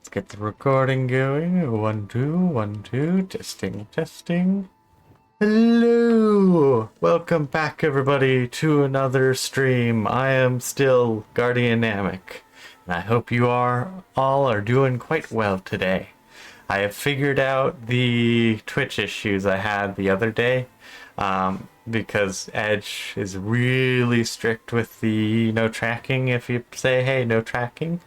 Let's get the recording going. 1, 2, 1, 2. Testing, testing. Hello! Welcome back, everybody, to another stream. I am still Guardianamic, and I hope you all are doing quite well today. I have figured out the Twitch issues I had the other day, because Edge is really strict with the no tracking if you say, hey, no tracking,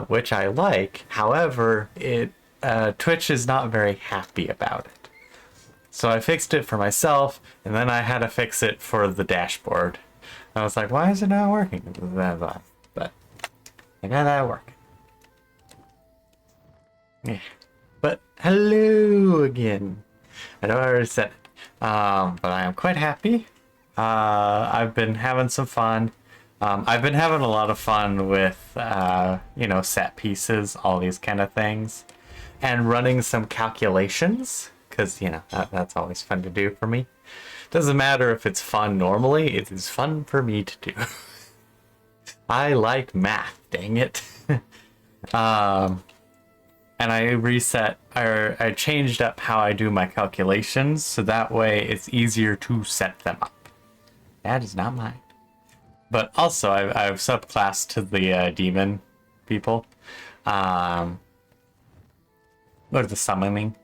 which I like. However, Twitch is not very happy about it. So I fixed it for myself, and then I had to fix it for the dashboard. I was like, why is it not working? But I got that working. Yeah. But hello again. I know I already said it. But I am quite happy. I've been having some fun. I've been having a lot of fun with, set pieces, all these kind of things, and running some calculations, because, that's always fun to do for me. Doesn't matter if it's fun normally, it is fun for me to do. I like math, dang it. And I changed up how I do my calculations, so that way it's easier to set them up. That is not mine. But also, I've subclassed to the demon people. Or the summoning.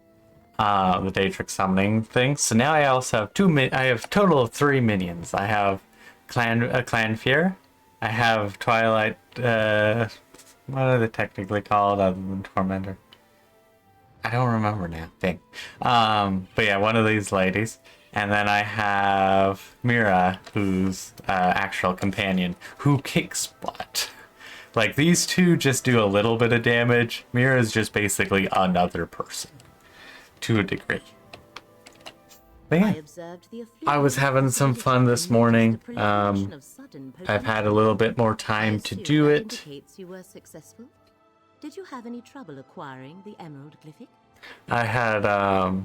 The Daedric summoning thing. So now I also have I have a total of 3 minions. I have Clan Fear. I have Twilight, what are they technically called other than Tormentor? I don't remember now. Dang. But yeah, one of these ladies. And then I have Mira, who's actual companion, who kicks butt. Like, these two just do a little bit of damage. Mira's just basically another person. To a degree. But yeah, I was having some fun this morning. I've had a little bit more time to do it. You were successful. Did you have any trouble acquiring the emerald glyphic? I had a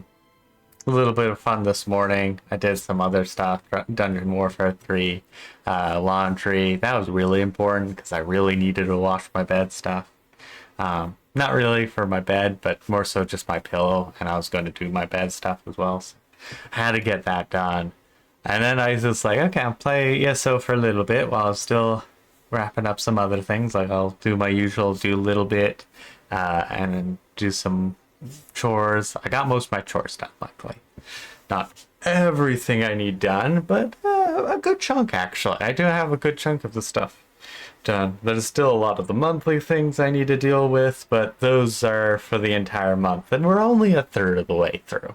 little bit of fun this morning. I did some other stuff, Dungeon Warfare 3, laundry. That was really important because I really needed to wash my bed stuff. Not really for my bed, but more so just my pillow, and I was going to do my bed stuff as well. So I had to get that done. And then I was just like, okay, I'll play ESO for a little bit while I'm still wrapping up some other things. Like, I'll do my usual, do a little bit, and then do some chores. I got most of my chores done, luckily. Not everything I need done, but a good chunk, actually. I do have a good chunk of the stuff done. There's still a lot of the monthly things I need to deal with, but those are for the entire month, and we're only a third of the way through.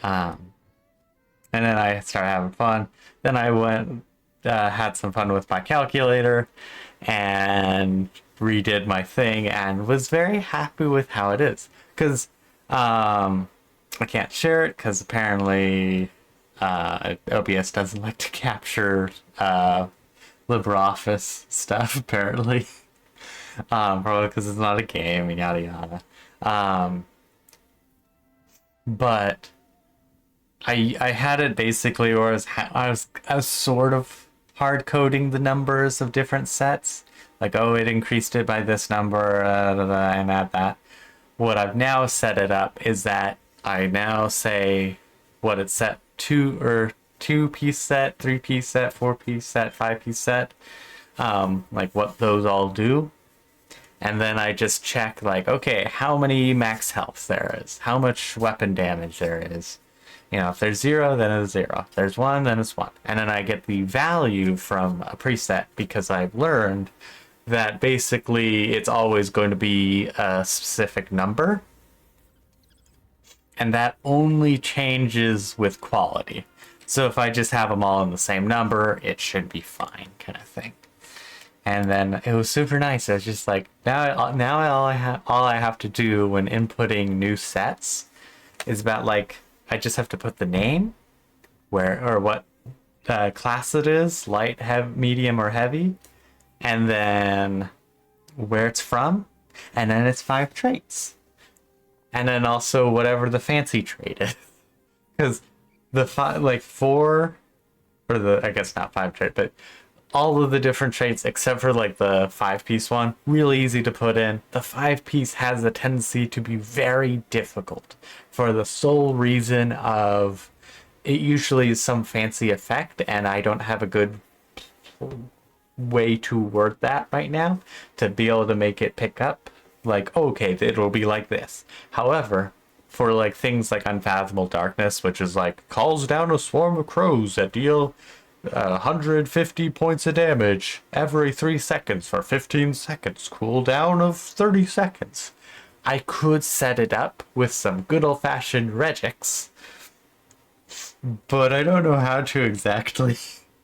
And then I started having fun. Then I went, had some fun with my calculator, and redid my thing, and was very happy with how it is. Because I can't share it, because apparently OBS doesn't like to capture LibreOffice stuff, apparently. Probably because it's not a game, and yada yada. But I had it basically, or I was sort of hard coding the numbers of different sets. Like, oh, it increased it by this number, and add that. What I've now set it up is that I now say what it's set to, or 2-piece set, 3-piece set, 4-piece set, 5-piece set, like what those all do. And then I just check, like, okay, how many max health there is, how much weapon damage there is. If there's 0, then it's 0. If there's 1, then it's 1. And then I get the value from a preset, because I've learned that basically it's always going to be a specific number. And that only changes with quality. So if I just have them all in the same number, it should be fine, kind of thing. And then it was super nice. I was just like, now all I have to do when inputting new sets is about, like, I just have to put the name, or what class it is, light, heavy, medium, or heavy, and then where it's from, and then it's 5 traits. And then also whatever the fancy trait is. Because the 4, or the, I guess not 5 trait, but all of the different traits except for like the 5-piece one, really easy to put in. The 5-piece has a tendency to be very difficult for the sole reason of it usually is some fancy effect, and I don't have a good way to word that right now to be able to make it pick up. Like, okay, it'll be like this. However, for like things like Unfathomable Darkness, which is like calls down a swarm of crows that deal 150 points of damage every 3 seconds for 15 seconds, cooldown of 30 seconds. I could set it up with some good old-fashioned regex, but I don't know how to exactly.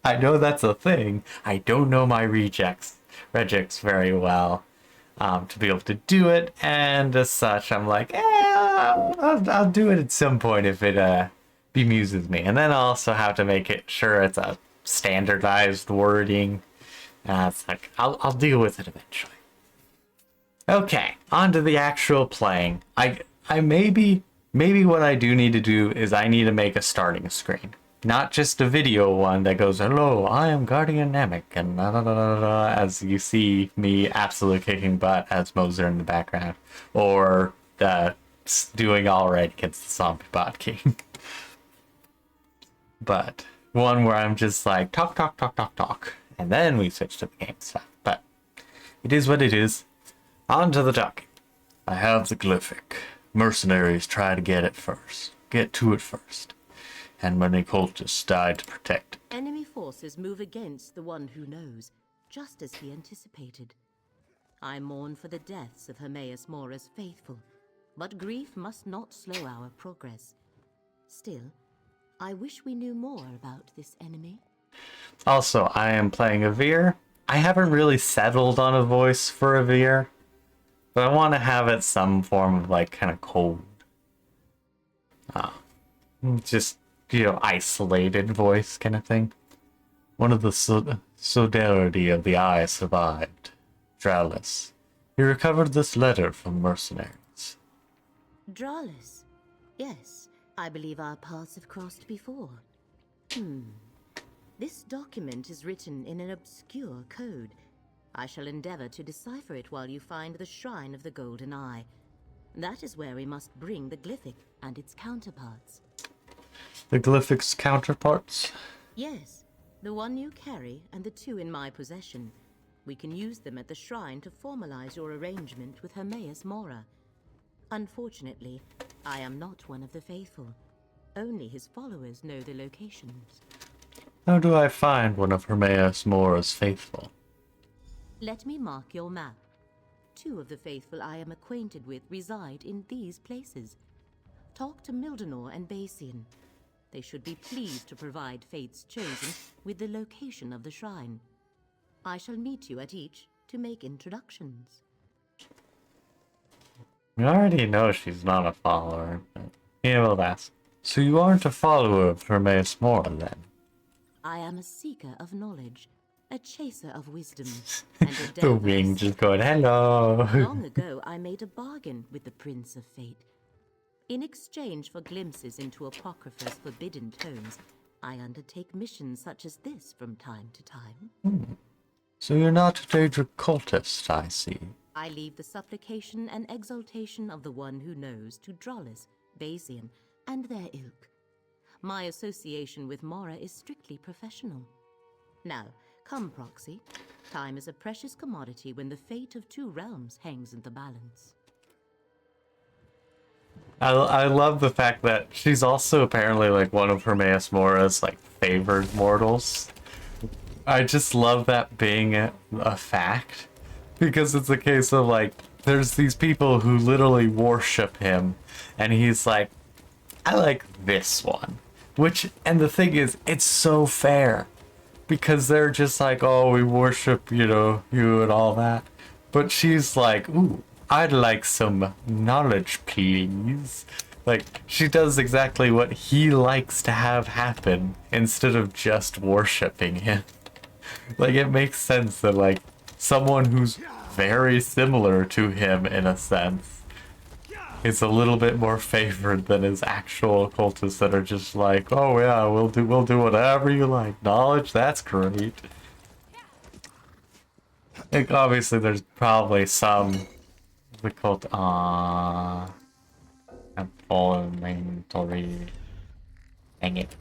I know that's a thing. I don't know my regex very well to be able to do it, and as such, I'm like, I'll do it at some point if it bemuses me. And then I also have to make it sure it's a standardized wording. It's like I'll deal with it eventually. Okay, on to the actual playing. I maybe what I do need to do is I need to make a starting screen. Not just a video one that goes, hello, I am Guardian Namek, and da, da, da, da, da, as you see me absolutely kicking butt as Moser in the background. Or doing all right against the Zombie Bot King. But one where I'm just like, talk, talk, talk, talk, talk. And then we switch to the game stuff. But it is what it is. On to the talking. I have the glyphic. Mercenaries try to get to it first. And many cultists died to protect it. Enemy forces move against the one who knows, just as he anticipated. I mourn for the deaths of Hermaeus Mora's faithful, but grief must not slow our progress. Still, I wish we knew more about this enemy. Also, I am playing a Veer. I haven't really settled on a voice for a Veer, but I want to have it some form of like kind of cold. Just, isolated voice kind of thing. One of the solidarity of the eye survived. Dralis. He recovered this letter from mercenaries. Dralis? Yes, I believe our paths have crossed before. This document is written in an obscure code. I shall endeavor to decipher it while you find the Shrine of the Golden Eye. That is where we must bring the glyphic and its counterparts. The glyphic's counterparts? Yes, the one you carry and the 2 in my possession. We can use them at the shrine to formalize your arrangement with Hermaeus Mora. Unfortunately, I am not one of the faithful. Only his followers know the locations. How do I find one of Hermaeus Mora's faithful? Let me mark your map. 2 of the faithful I am acquainted with reside in these places. Talk to Mildenor and Basian. They should be pleased to provide Fate's Chosen with the location of the shrine. I shall meet you at each to make introductions. We already know she's not a follower, but yeah, we'll ask. So you aren't a follower of Hermaeus Mora, then? I am a seeker of knowledge, a chaser of wisdom, and a The delver wing of just going, hello! Long ago, I made a bargain with the Prince of Fate. In exchange for glimpses into Apocrypha's forbidden tomes, I undertake missions such as this from time to time. So you're not a Daedric cultist, I see. I leave the supplication and exaltation of the one who knows to Dralis, Basian, and their ilk. My association with Mora is strictly professional. Now, come, Proxy. Time is a precious commodity when the fate of 2 realms hangs in the balance. I love the fact that she's also apparently like one of Hermaeus Mora's like favored mortals. I just love that being a fact, because it's a case of like there's these people who literally worship him, and he's like, I like this one. And the thing is, it's so fair, because they're just like, oh, we worship, you and all that. But she's like, ooh, I'd like some knowledge, please. Like, she does exactly what he likes to have happen instead of just worshipping him. Like, it makes sense that, like, someone who's very similar to him in a sense is a little bit more favored than his actual cultists that are just like, oh yeah, we'll do whatever you like. Knowledge, that's great. Like, obviously, there's probably some difficult. I'm full inventory. Dang it.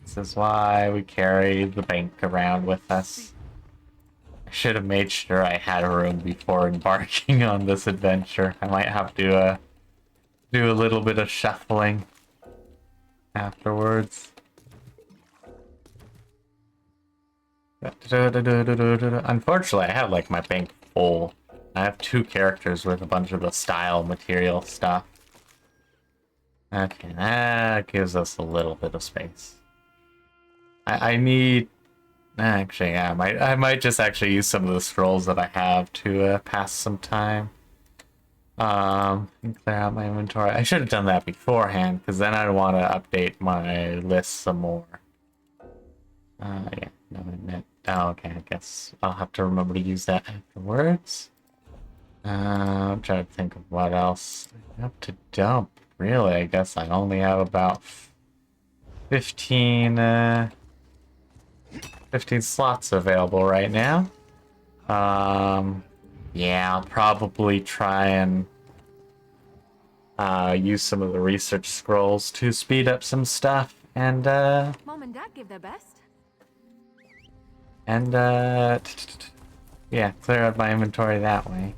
This is why we carry the bank around with us. I should have made sure I had room before embarking on this adventure. I might have to do a little bit of shuffling afterwards. Unfortunately, I have like my bank full. I have 2 characters with a bunch of the style material stuff. Okay, that gives us a little bit of space. I need... Actually, yeah, I might just actually use some of the scrolls that I have to pass some time. And clear out my inventory. I should have done that beforehand, because then I'd want to update my list some more. Yeah, no, admit. Oh, okay, I guess I'll have to remember to use that afterwards. I'm trying to think of what else I have to dump. Really, I guess I only have about 15 slots available right now. Yeah, I'll probably try and use some of the research scrolls to speed up some stuff and Mom and Dad give their best. and yeah, clear out my inventory that way.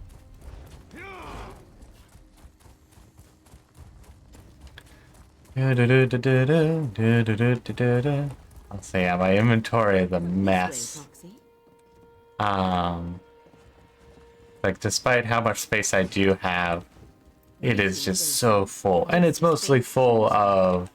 Let's see, yeah, my inventory is a mess. Like, despite how much space I do have, it is just so full. And it's mostly full of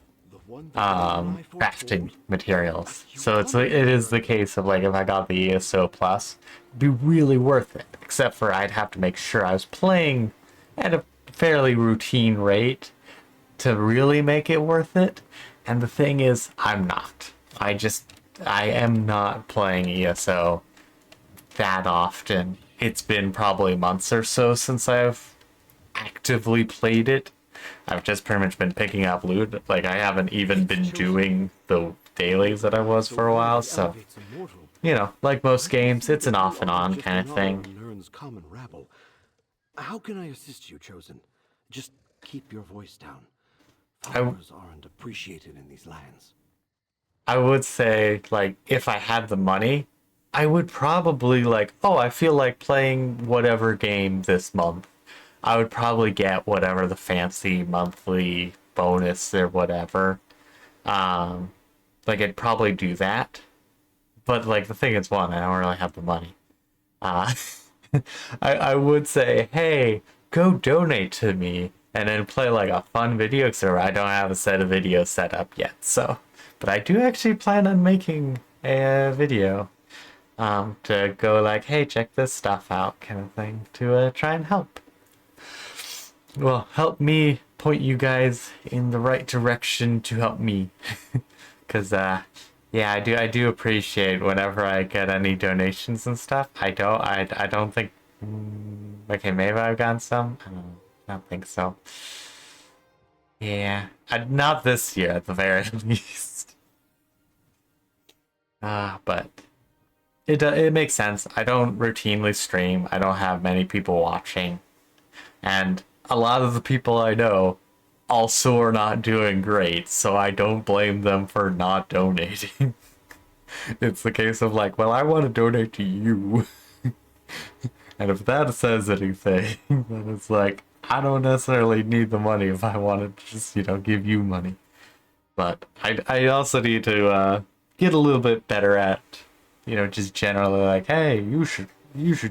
crafting materials. So it is the case of, like, if I got the ESO Plus, it'd be really worth it. Except for I'd have to make sure I was playing at a fairly routine rate to really make it worth it. And the thing is, I'm not. I am not playing ESO that often. It's been probably months or so since I've actively played it. I've just pretty much been picking up loot. Like, I haven't even been doing the dailies that I was for a while, so, you know, like most games, it's an off and on kind of thing. How can I assist you, Chosen? Just keep your voice down. Followers aren't appreciated in these lands. I would say, like, if I had the money, I would probably, like, oh, I feel like playing whatever game this month. I would probably get whatever the fancy monthly bonus or whatever. Like, I'd probably do that. But, like, the thing is, one, I don't really have the money. I would say, hey, go donate to me, and then play, like, a fun video server. I don't have a set of videos set up yet, so... But I do actually plan on making a video to go like, hey, check this stuff out kind of thing to try and help. Well, help me point you guys in the right direction to help me. Because, yeah, I do appreciate whenever I get any donations and stuff. I don't think... okay, maybe I've gotten some? I don't think so. Yeah, not this year at the very least. But it makes sense. I don't routinely stream. I don't have many people watching, and a lot of the people I know also are not doing great. So I don't blame them for not donating. It's the case of like, well, I want to donate to you, and if that says anything, then it's like, I don't necessarily need the money if I want to just, you know, give you money. But I also need to get a little bit better at, you know, just generally like, hey, you should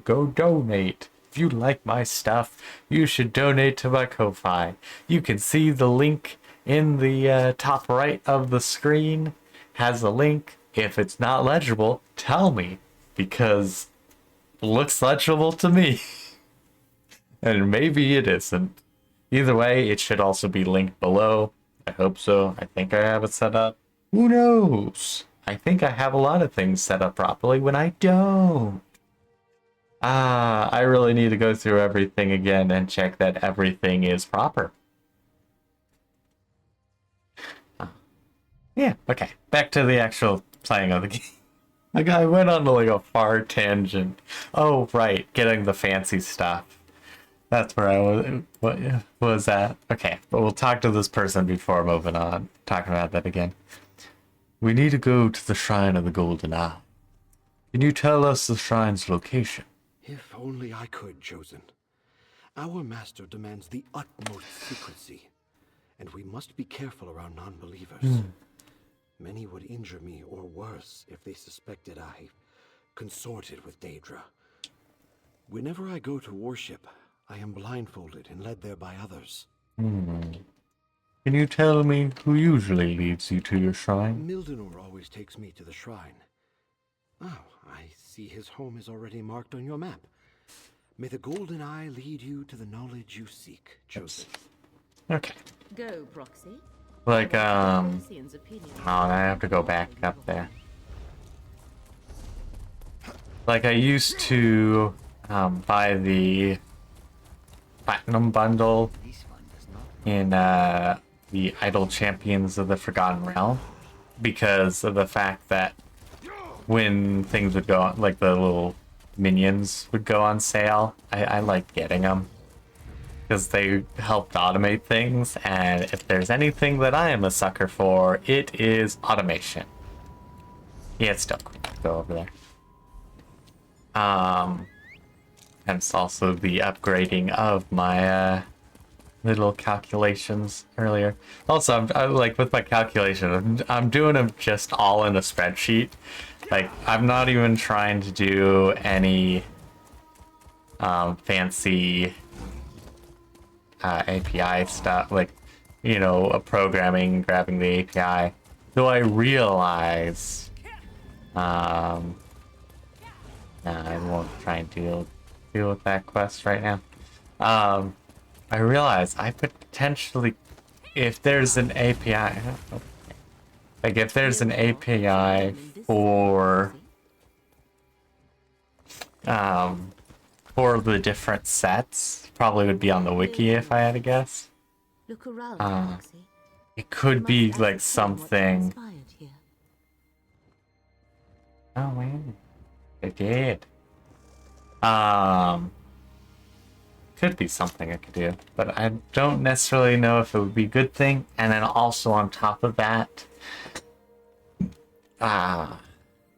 go donate. If you like my stuff, you should donate to my Ko-Fi. You can see the link in the top right of the screen. Has a link. If it's not legible, tell me, because it looks legible to me. And maybe it isn't. Either way, it should also be linked below. I hope so. I think I have it set up. Who knows? I think I have a lot of things set up properly when I don't. I really need to go through everything again and check that everything is proper. Yeah, okay. Back to the actual playing of the game. I went on to like a far tangent. Oh, right, getting the fancy stuff. That's where I was. What was that? Okay, but we'll talk to this person before moving on. Talking about that again. We need to go to the Shrine of the Golden Eye. Can you tell us the shrine's location? If only I could, Chosen. Our master demands the utmost secrecy, and we must be careful around non-believers. Many would injure me or worse if they suspected I consorted with Daedra. Whenever I go to worship, I am blindfolded and led there by others. Can you tell me who usually leads you to your shrine? Mildenor always takes me to the shrine. Oh, I see his home is already marked on your map. May the Golden Eye lead you to the knowledge you seek, Chosen. Okay. Go, Proxy. Like, Lucian's opinion. oh, I have to go back up there. Like, I used to buy the Platinum Bundle in the Idol Champions of the Forgotten Realm because of the fact that when things would go on, like the little minions would go on sale, I like getting them because they helped automate things, and if there's anything that I am a sucker for, it is automation. Yeah, it's still cool to go over there. And it's also the upgrading of my little calculations earlier. Also, I'm like with my calculation, I'm doing them just all in a spreadsheet. Like, I'm not even trying to do any fancy API stuff, like, you know, programming, grabbing the API. Though I realize, nah, I won't try and deal with that quest right now. I realize I potentially, if there's an API, like if there's an API for the different sets, probably would be on the wiki if I had to guess. Look around, Proxy. It could be like something. Oh man, it did. Could be something I could do, but I don't necessarily know if it would be a good thing. And then also on top of that, I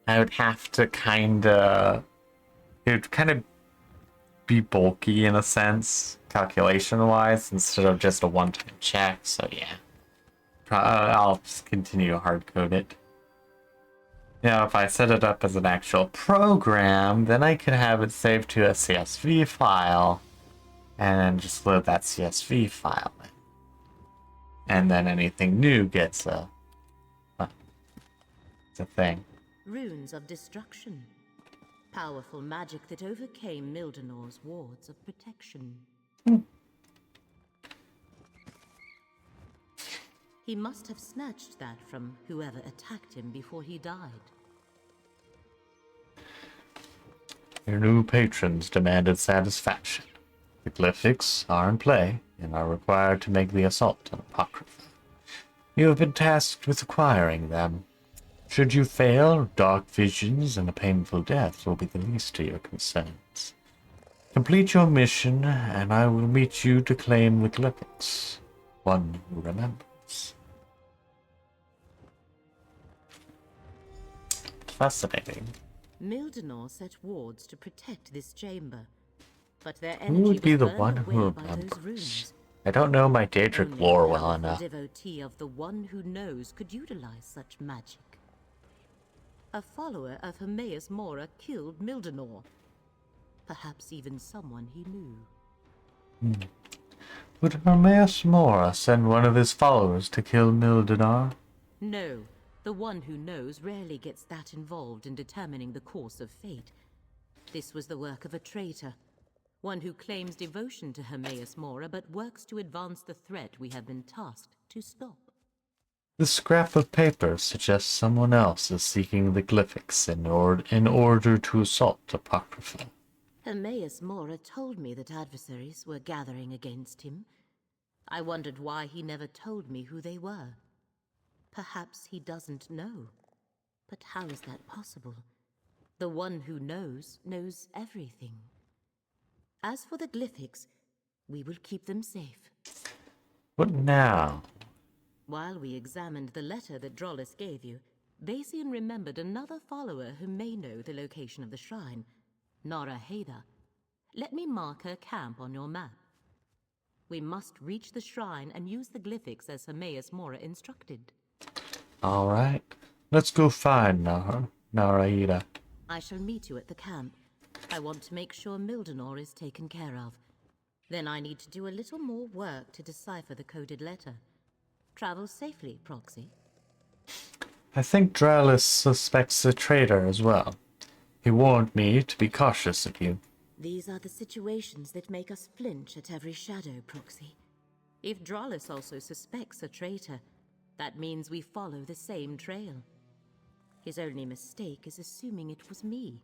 would have to it would kind of be bulky in a sense, calculation-wise, instead of just a one-time check. So yeah, I'll just continue to hard-code it. You know, if I set it up as an actual program, then I could have it saved to a CSV file, and then just load that CSV file in. And then anything new gets it's a thing. Runes of destruction. Powerful magic that overcame Mildenor's wards of protection. He must have snatched that from whoever attacked him before he died. Your new patrons demanded satisfaction. The glyphics are in play and are required to make the assault on Apocrypha. You have been tasked with acquiring them. Should you fail, dark visions and a painful death will be the least of your concerns. Complete your mission, and I will meet you to claim the glyphics. One who remembers. Fascinating. Mildenor set wards to protect this chamber, but their Who energy would be was the burned one who away by those remembers? runes. I don't know my Daedric Only lore a well powerful enough. devotee of the one who knows could utilize such magic. A follower of Hermaeus Mora killed Mildenor. Perhaps even someone he knew. Would Hermaeus Mora send one of his followers to kill Mildenar? No, the one who knows rarely gets that involved in determining the course of fate. This was the work of a traitor. One who claims devotion to Hermaeus Mora but works to advance the threat we have been tasked to stop. The scrap of paper suggests someone else is seeking the glyphics in order to assault Apocrypha. Hermaeus Mora told me that adversaries were gathering against him. I wondered why he never told me who they were. Perhaps he doesn't know. But how is that possible? The one who knows everything. As for the glyphics, we will keep them safe. What now? While we examined the letter that Drollus gave you, Basian remembered another follower who may know the location of the shrine, Naraheda. Let me mark her camp on your map. We must reach the shrine and use the glyphics as Hermaeus Mora instructed. Alright. Let's go find Naraheda. I shall meet you at the camp. I want to make sure Mildenor is taken care of. Then I need to do a little more work to decipher the coded letter. Travel safely, Proxy. I think Dralus suspects a traitor as well. He warned me to be cautious of you. These are the situations that make us flinch at every shadow, Proxy. If Dralus also suspects a traitor, that means we follow the same trail. His only mistake is assuming it was me.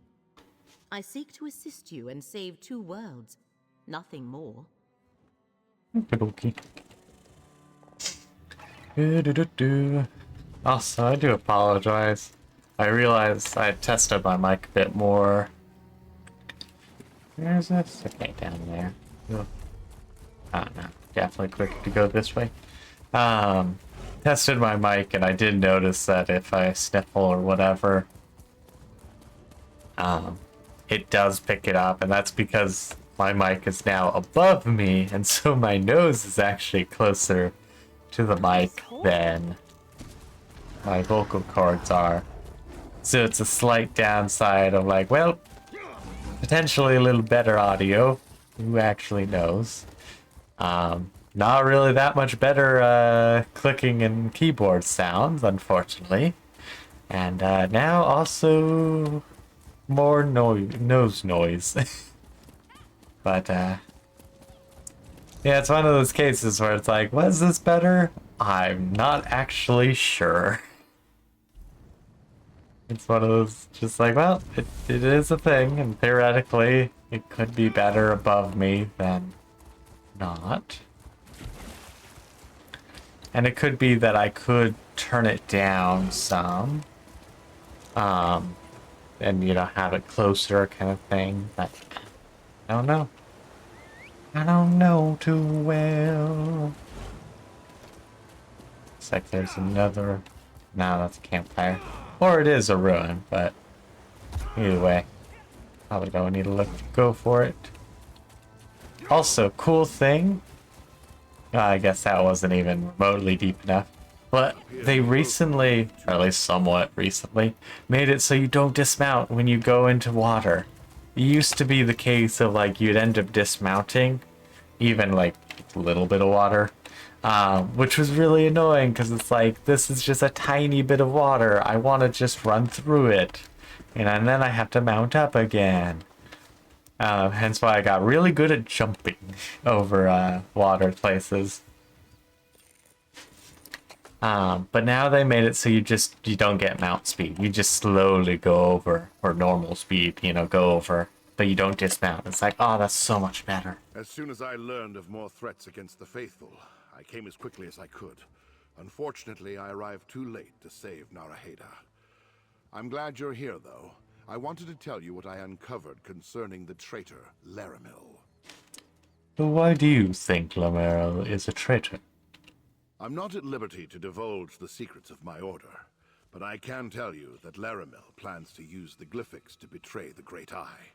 I seek to assist you and save 2 worlds, nothing more. Okey-dokey. Also, I do apologize. I realized I tested my mic a bit more. Where is this? Okay, down there. Oh no, definitely quick to go this way. Tested my mic and I did notice that if I sniffle or whatever, it does pick it up, and that's because my mic is now above me, and so my nose is actually closer to the mic than my vocal cords are. So it's a slight downside of like, well, potentially a little better audio. Who actually knows? Not really that much better clicking and keyboard sounds, unfortunately. And now also more nose noise. But yeah, it's one of those cases where it's like, was this better? I'm not actually sure. It's one of those, just like, well, it is a thing, and theoretically, it could be better above me than not. And it could be that I could turn it down some. And, you know, have it closer kind of thing, but I don't know. I don't know too well. Looks like there's another... No, that's a campfire. Or it is a ruin, but either way, probably don't need to go for it. Also, cool thing. I guess that wasn't even remotely deep enough. But they recently, or at least somewhat recently, made it so you don't dismount when you go into water. It used to be the case of like you'd end up dismounting, even like a little bit of water. Which was really annoying because it's like, this is just a tiny bit of water. I want to just run through it. And then I have to mount up again. Hence why I got really good at jumping over water places. But now they made it so you don't get mount speed. You just slowly go over, or normal speed, you know, go over. But you don't dismount. It's like, oh, that's so much better. As soon as I learned of more threats against the faithful, I came as quickly as I could. Unfortunately, I arrived too late to save Naraheda. I'm glad you're here, though. I wanted to tell you what I uncovered concerning the traitor, Laramil. But why do you think Laramil is a traitor? I'm not at liberty to divulge the secrets of my order, but I can tell you that Laramil plans to use the glyphics to betray the Great Eye.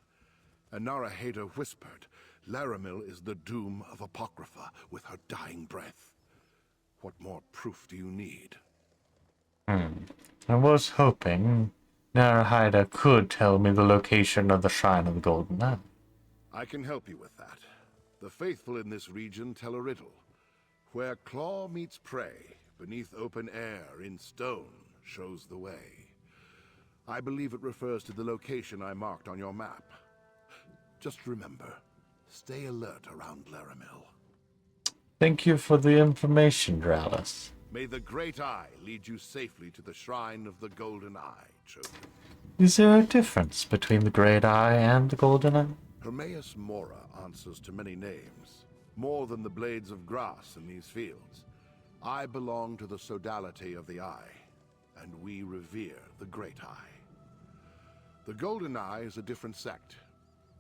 And Naraheda whispered, Laramil is the doom of Apocrypha with her dying breath. What more proof do you need? I was hoping Naraheda could tell me the location of the Shrine of the Golden Eye. I can help you with that. The faithful in this region tell a riddle. Where claw meets prey, beneath open air, in stone, shows the way. I believe it refers to the location I marked on your map. Just remember, stay alert around Laramil. Thank you for the information, Dralus. May the Great Eye lead you safely to the Shrine of the Golden Eye, Chosen. Is there a difference between the Great Eye and the Golden Eye? Hermaeus Mora answers to many names, more than the blades of grass in these fields. I belong to the sodality of the Eye, and we revere the Great Eye. The Golden Eye is a different sect.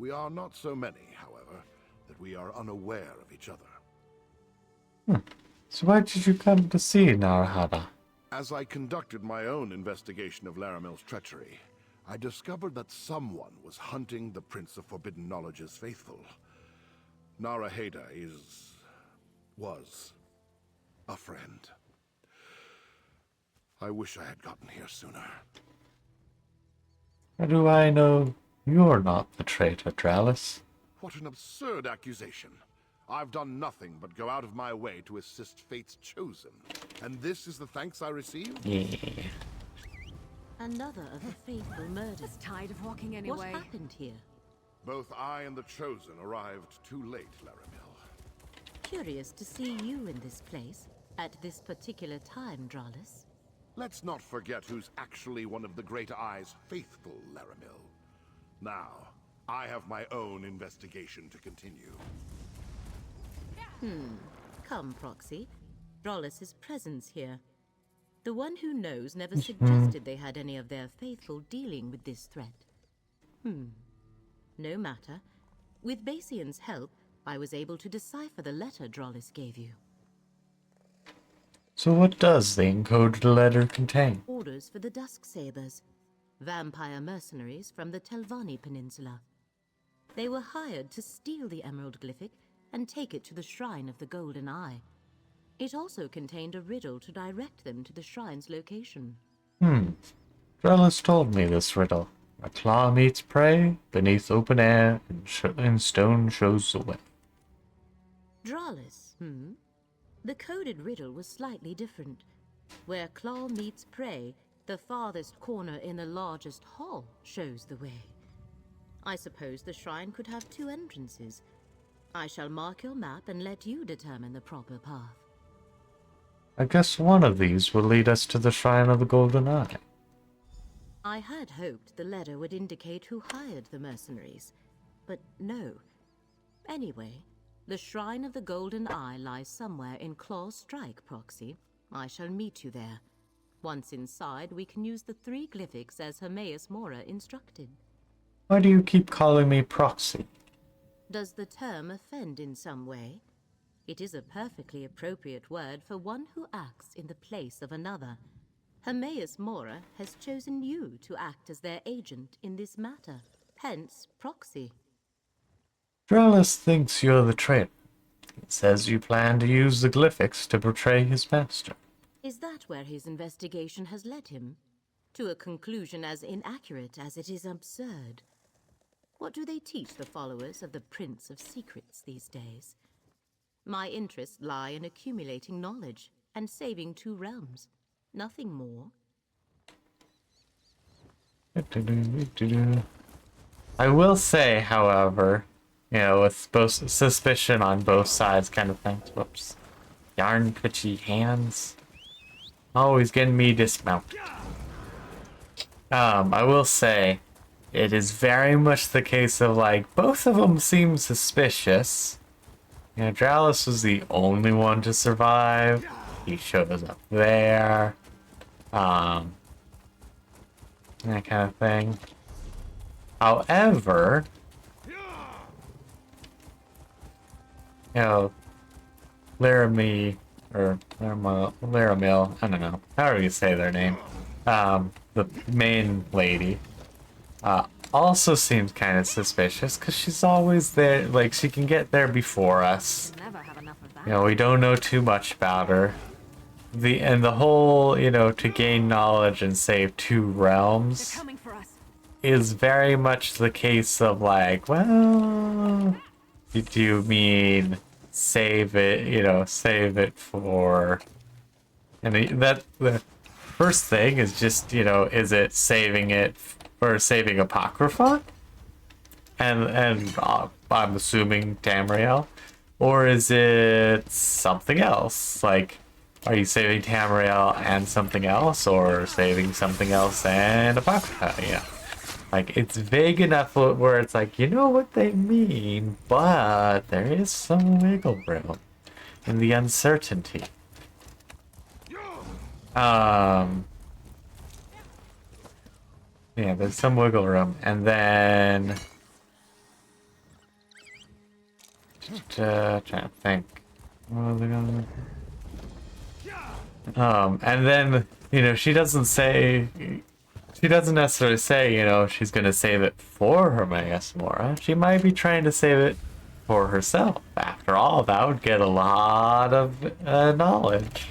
We are not so many, however, that we are unaware of each other. So why did you come to see Narahada? As I conducted my own investigation of Laramel's treachery, I discovered that someone was hunting the Prince of Forbidden Knowledge's faithful. Narahada was a friend. I wish I had gotten here sooner. How do I know you're not the traitor, Dralis? What an absurd accusation. I've done nothing but go out of my way to assist Fate's Chosen. And this is the thanks I receive? Yeah. Another of the faithful murdered. Just tired of walking What anyway. happened here? Both I and the Chosen arrived too late, Laramil. Curious to see you in this place at this particular time, Dralis. Let's not forget who's actually one of the Great Eye's faithful, Laramil. Now, I have my own investigation to continue. Come, Proxy. Dralis' presence here. The one who knows never suggested they had any of their faithful dealing with this threat. No matter. With Basian's help, I was able to decipher the letter Dralis gave you. So what does the encoded letter contain? Orders for the Dusksabers, vampire mercenaries from the Telvanni Peninsula. They were hired to steal the Emerald Glyphic and take it to the Shrine of the Golden Eye. It also contained a riddle to direct them to the shrine's location. Dralis told me this riddle. A claw meets prey, beneath open air, and stone shows the way. Dralis, The coded riddle was slightly different. Where claw meets prey, the farthest corner in the largest hall shows the way. I suppose the shrine could have two entrances. I shall mark your map and let you determine the proper path. I guess one of these will lead us to the Shrine of the Golden Eye. I had hoped the letter would indicate who hired the mercenaries, but no. Anyway, the Shrine of the Golden Eye lies somewhere in Claw's Strike, Proxy. I shall meet you there. Once inside, we can use the 3 glyphics as Hermaeus Mora instructed. Why do you keep calling me Proxy? Does the term offend in some way? It is a perfectly appropriate word for one who acts in the place of another. Hermaeus Mora has chosen you to act as their agent in this matter, hence Proxy. Dralis thinks you're the traitor. He says you plan to use the glyphics to betray his master. Is that where his investigation has led him? To a conclusion as inaccurate as it is absurd. What do they teach the followers of the Prince of Secrets these days? My interests lie in accumulating knowledge and saving 2 realms. Nothing more. I will say, however, with both suspicion on both sides kind of thing. Whoops. Yarn twitchy hands. Always getting me dismount. I will say, it is very much the case of, both of them seem suspicious. Dralis was the only one to survive. He shows up there. That kind of thing. However, Laramie, or Laramil, I don't know, however you say their name, the main lady, also seems kind of suspicious, because she's always there, she can get there before us. Never have enough of that. We don't know too much about her. The whole, to gain knowledge and save 2 realms They're coming for us. is very much the case of well, do you mean save it, save it for, and the first thing is just, is it saving it for saving Apocrypha? And I'm assuming Tamriel, or is it something else? Are you saving Tamriel and something else, or saving something else and Apocrypha? Yeah. It's vague enough where it's you know what they mean, but there is some wiggle room in the uncertainty. Yeah, there's some wiggle room. And then... trying to think. What was I gonna... and then, you know, she doesn't say... She doesn't necessarily say, you know, she's gonna save it for Hermaeus Mora. She might be trying to save it for herself. After all, that would get a lot of knowledge.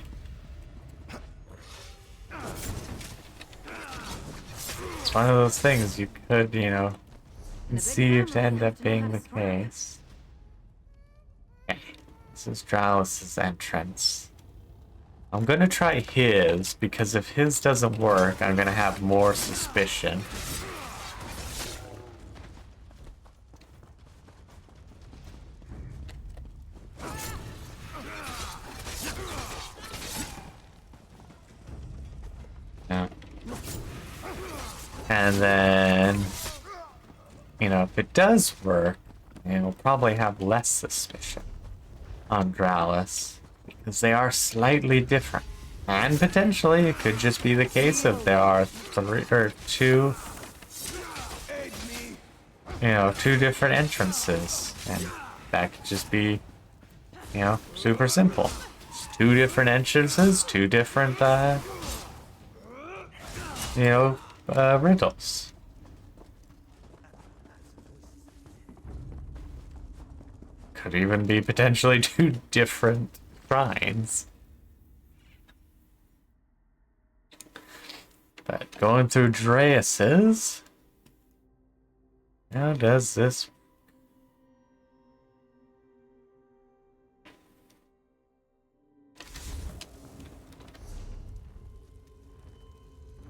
It's one of those things you could, you know, conceive to end up being the case. Okay, this is Dralus's entrance. I'm gonna try his, because if his doesn't work, I'm gonna have more suspicion. Yeah. And then, you know, if it does work, we'll probably have less suspicion on Dralus. Because they are slightly different. And potentially it could just be the case of there are two different entrances. And that could just be, you know, super simple. It's two different entrances, two different, riddles. Could even be potentially two different shrines. But going through Dreus's, how does this?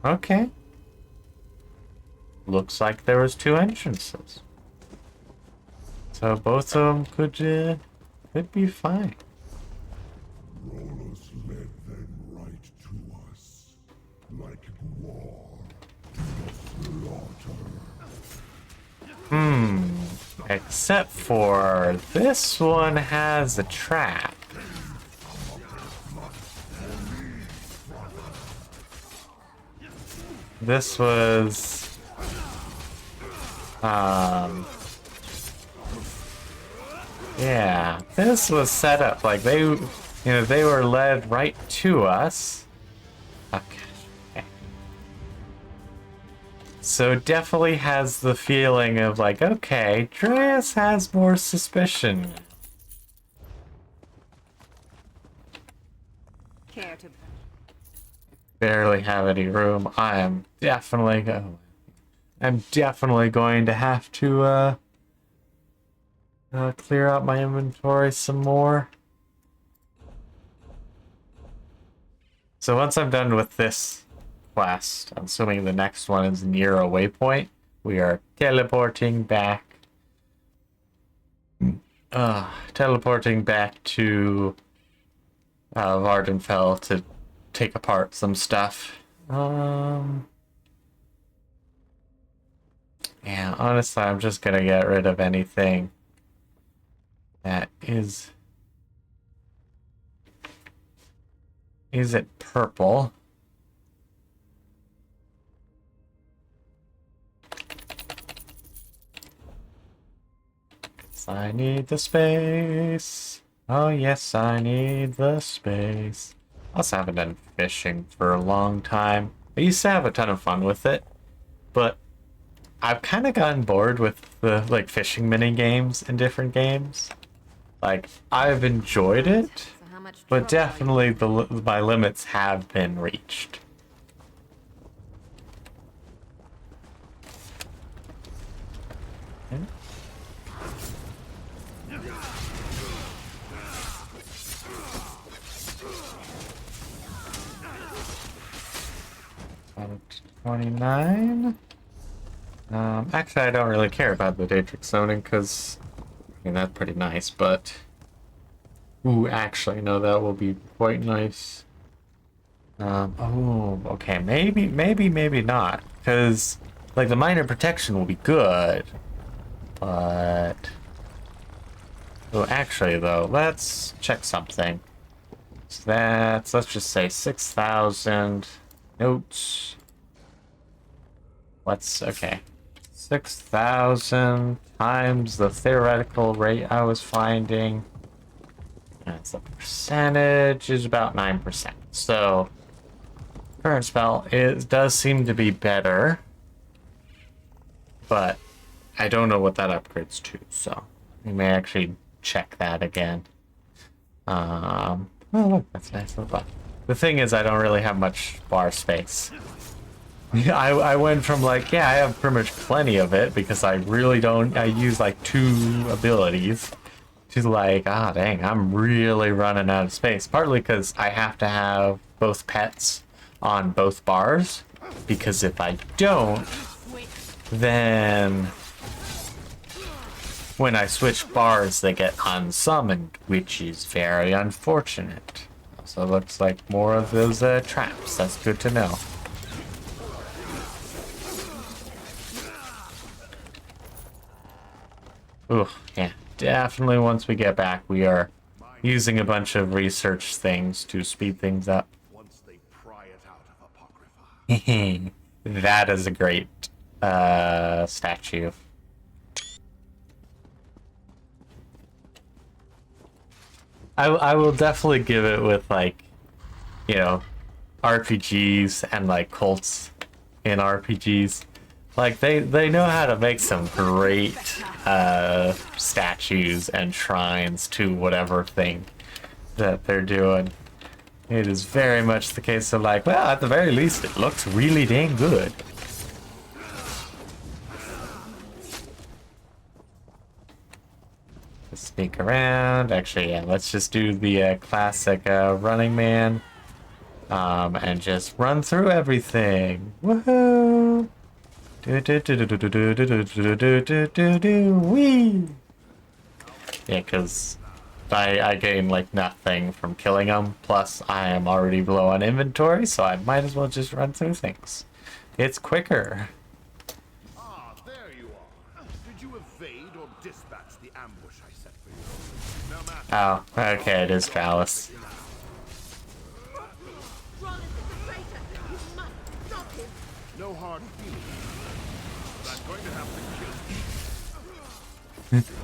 Okay. Looks like there was two entrances. So both of them could be fine. Rolos led them right to us, like war, slaughter. Except for this one has a trap. This was yeah, this was set up like they were led right to us. Okay. So it definitely has the feeling of like, okay, Dreus has more suspicion. Care to Barely have any room. I'm definitely going to have to clear out my inventory some more. So once I'm done with this quest, I'm assuming the next one is near a waypoint, we are teleporting back. Teleporting back to Vardenfell to take apart some stuff. Yeah, honestly, I'm just gonna get rid of anything that is it purple? I need the space. Oh yes, I need the space. I also haven't done fishing for a long time. I used to have a ton of fun with it, but I've kind of gotten bored with the fishing mini games in different games. Like, I've enjoyed it, so how much but trouble are you definitely my limits have been reached. Okay. 29. Actually, I don't really care about the Daedric zoning because, I mean, that's pretty nice, but... Ooh, actually, no, that will be quite nice. Oh, okay, maybe not, because, like, the minor protection will be good, but... Oh, actually, though, let's check something. So let's just say 6,000 notes. Okay. 6,000 times the theoretical rate I was finding. That's the percentage is about 9%. So current spell does seem to be better, but I don't know what that upgrades to, so we may actually check that again. Oh look, that's a nice little buff. The thing is, I don't really have much bar space. I went from like, yeah, I have pretty much plenty of it because I really don't, I use like 2 abilities, to like, ah, dang, I'm really running out of space. Partly because I have to have both pets on both bars, because if I don't, then when I switch bars, they get unsummoned, which is very unfortunate. Also looks like more of those traps. That's good to know. Ooh, yeah, definitely once we get back, we are using a bunch of research things to speed things up. Once they pry it out of Apocrypha. That is a great statue. I will definitely give it with, like, you know, RPGs and like cults in RPGs. Like they know how to make some great statues and shrines to whatever thing that they're doing. It is very much the case of like, well, at the very least, it looks really dang good. Let's sneak around. Actually, yeah, let's just do the classic Running Man. And just run through everything. Woohoo! Wee! Yeah, because I gain like nothing from killing them. Plus, I am already low on inventory, so I might as well just run through things. It's quicker. Ah, there you are. Did you evade or dispatch the ambush I set for you? Now, Master, Oh, okay, it is Chalice. no hard feelings. But I'm going to have to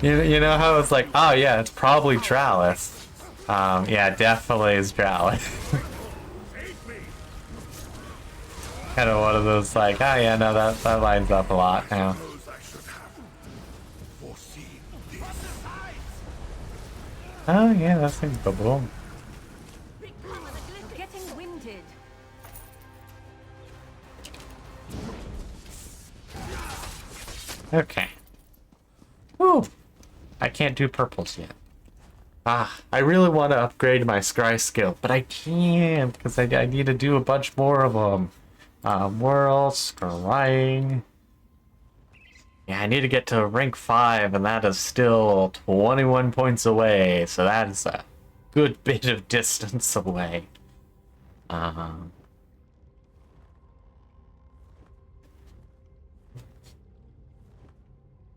kill you. You know how it's like, oh yeah, it's probably Chalice. Yeah, definitely is Chalice. Kind of one of those like, oh yeah, no, that lines up a lot now. Suppose I should have foreseen this. Oh yeah, that's a boom. Getting winded. Okay. Whew. I can't do purples yet. Ah, I really want to upgrade my scry skill, but I can't because I need to do a bunch more of them. Whirl, scrying. Yeah, I need to get to rank 5, and that is still 21 points away, so that is a good bit of distance away. Well,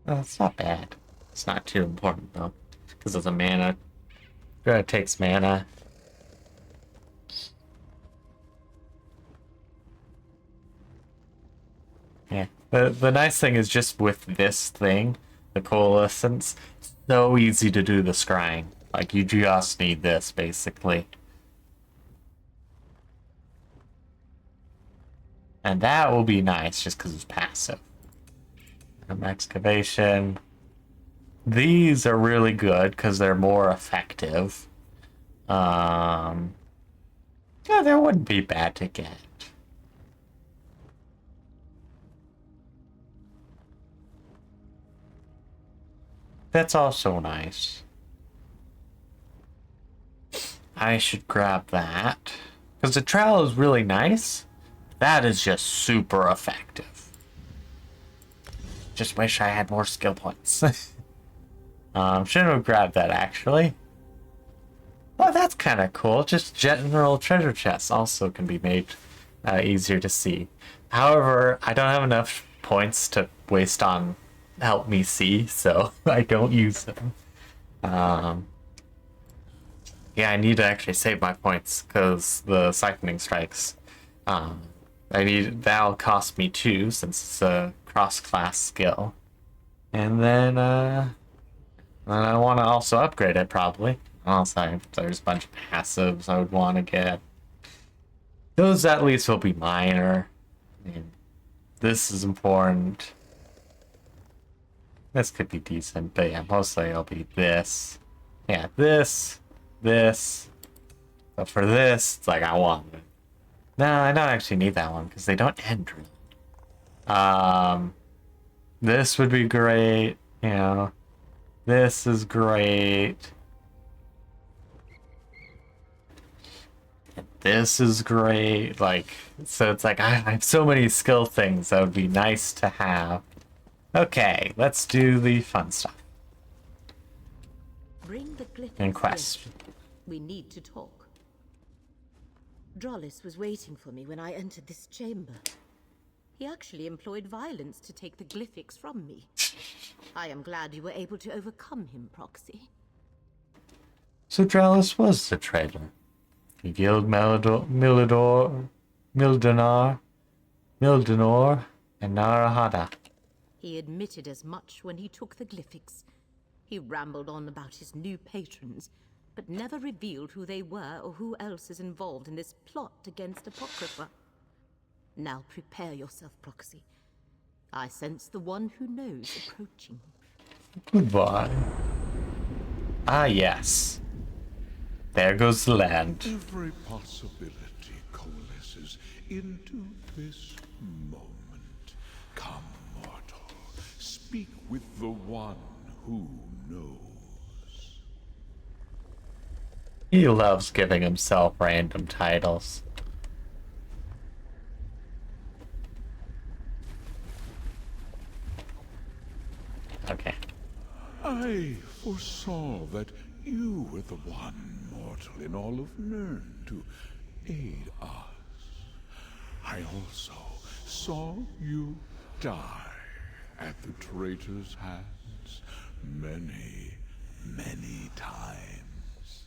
it's not bad. It's not too important, though, because of the mana. It takes mana. Yeah. The nice thing is just with this thing, the coalescence, it's so easy to do the scrying. Like, you just need this, basically. And that will be nice, just because it's passive. Excavation. These are really good, because they're more effective. Yeah, they wouldn't be bad to get. That's also nice. I should grab that. Because the trowel is really nice. That is just super effective. Just wish I had more skill points. Shouldn't have grabbed that, actually. Well, that's kind of cool. Just general treasure chests also can be made easier to see. However, I don't have enough points to waste on help me see, so I don't use them. Yeah, I need to actually save my points because the siphoning strikes That'll cost me 2 since it's a cross-class skill. And then I want to also upgrade it probably. Also, there's a bunch of passives I would want to get. Those at least will be minor. I mean, this is important. This could be decent, but yeah, mostly it'll be this. Yeah, this. But for this, it's like I want it. No, I don't actually need that one because they don't end really. This would be great, you know. This is great. And this is great. Like, so it's like I have so many skill things that would be nice to have. Okay, let's do the fun stuff. Bring the glyphs And quest. here. We need to talk. Drollis was waiting for me when I entered this chamber. He actually employed violence to take the glyphics from me. I am glad you were able to overcome him, Proxy. So Drollis was the traitor. He killed Mildanor, and Narahada. He admitted as much when he took the glyphics. He rambled on about his new patrons, but never revealed who they were or who else is involved in this plot against Apocrypha. Now prepare yourself, Proxy. I sense the one who knows approaching. Goodbye. Ah, yes. There goes the land. Every possibility coalesces into this moment. Come, mortal, speak with the one who knows. He loves giving himself random titles. Okay. I foresaw that you were the one mortal in all of Nirn to aid us. I also saw you die at the traitor's hands many, many times.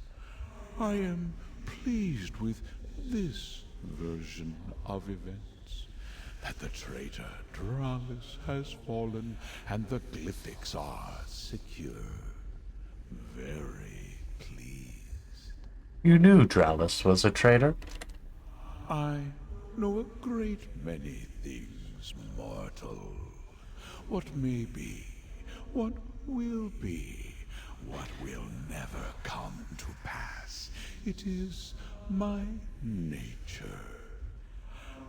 I am pleased with this version of events. That the traitor Drollis has fallen and the glyphics are secure. Very pleased. You knew Drollis was a traitor? I know a great many things, mortal. What may be, what will be, what will never come to pass. It is my nature.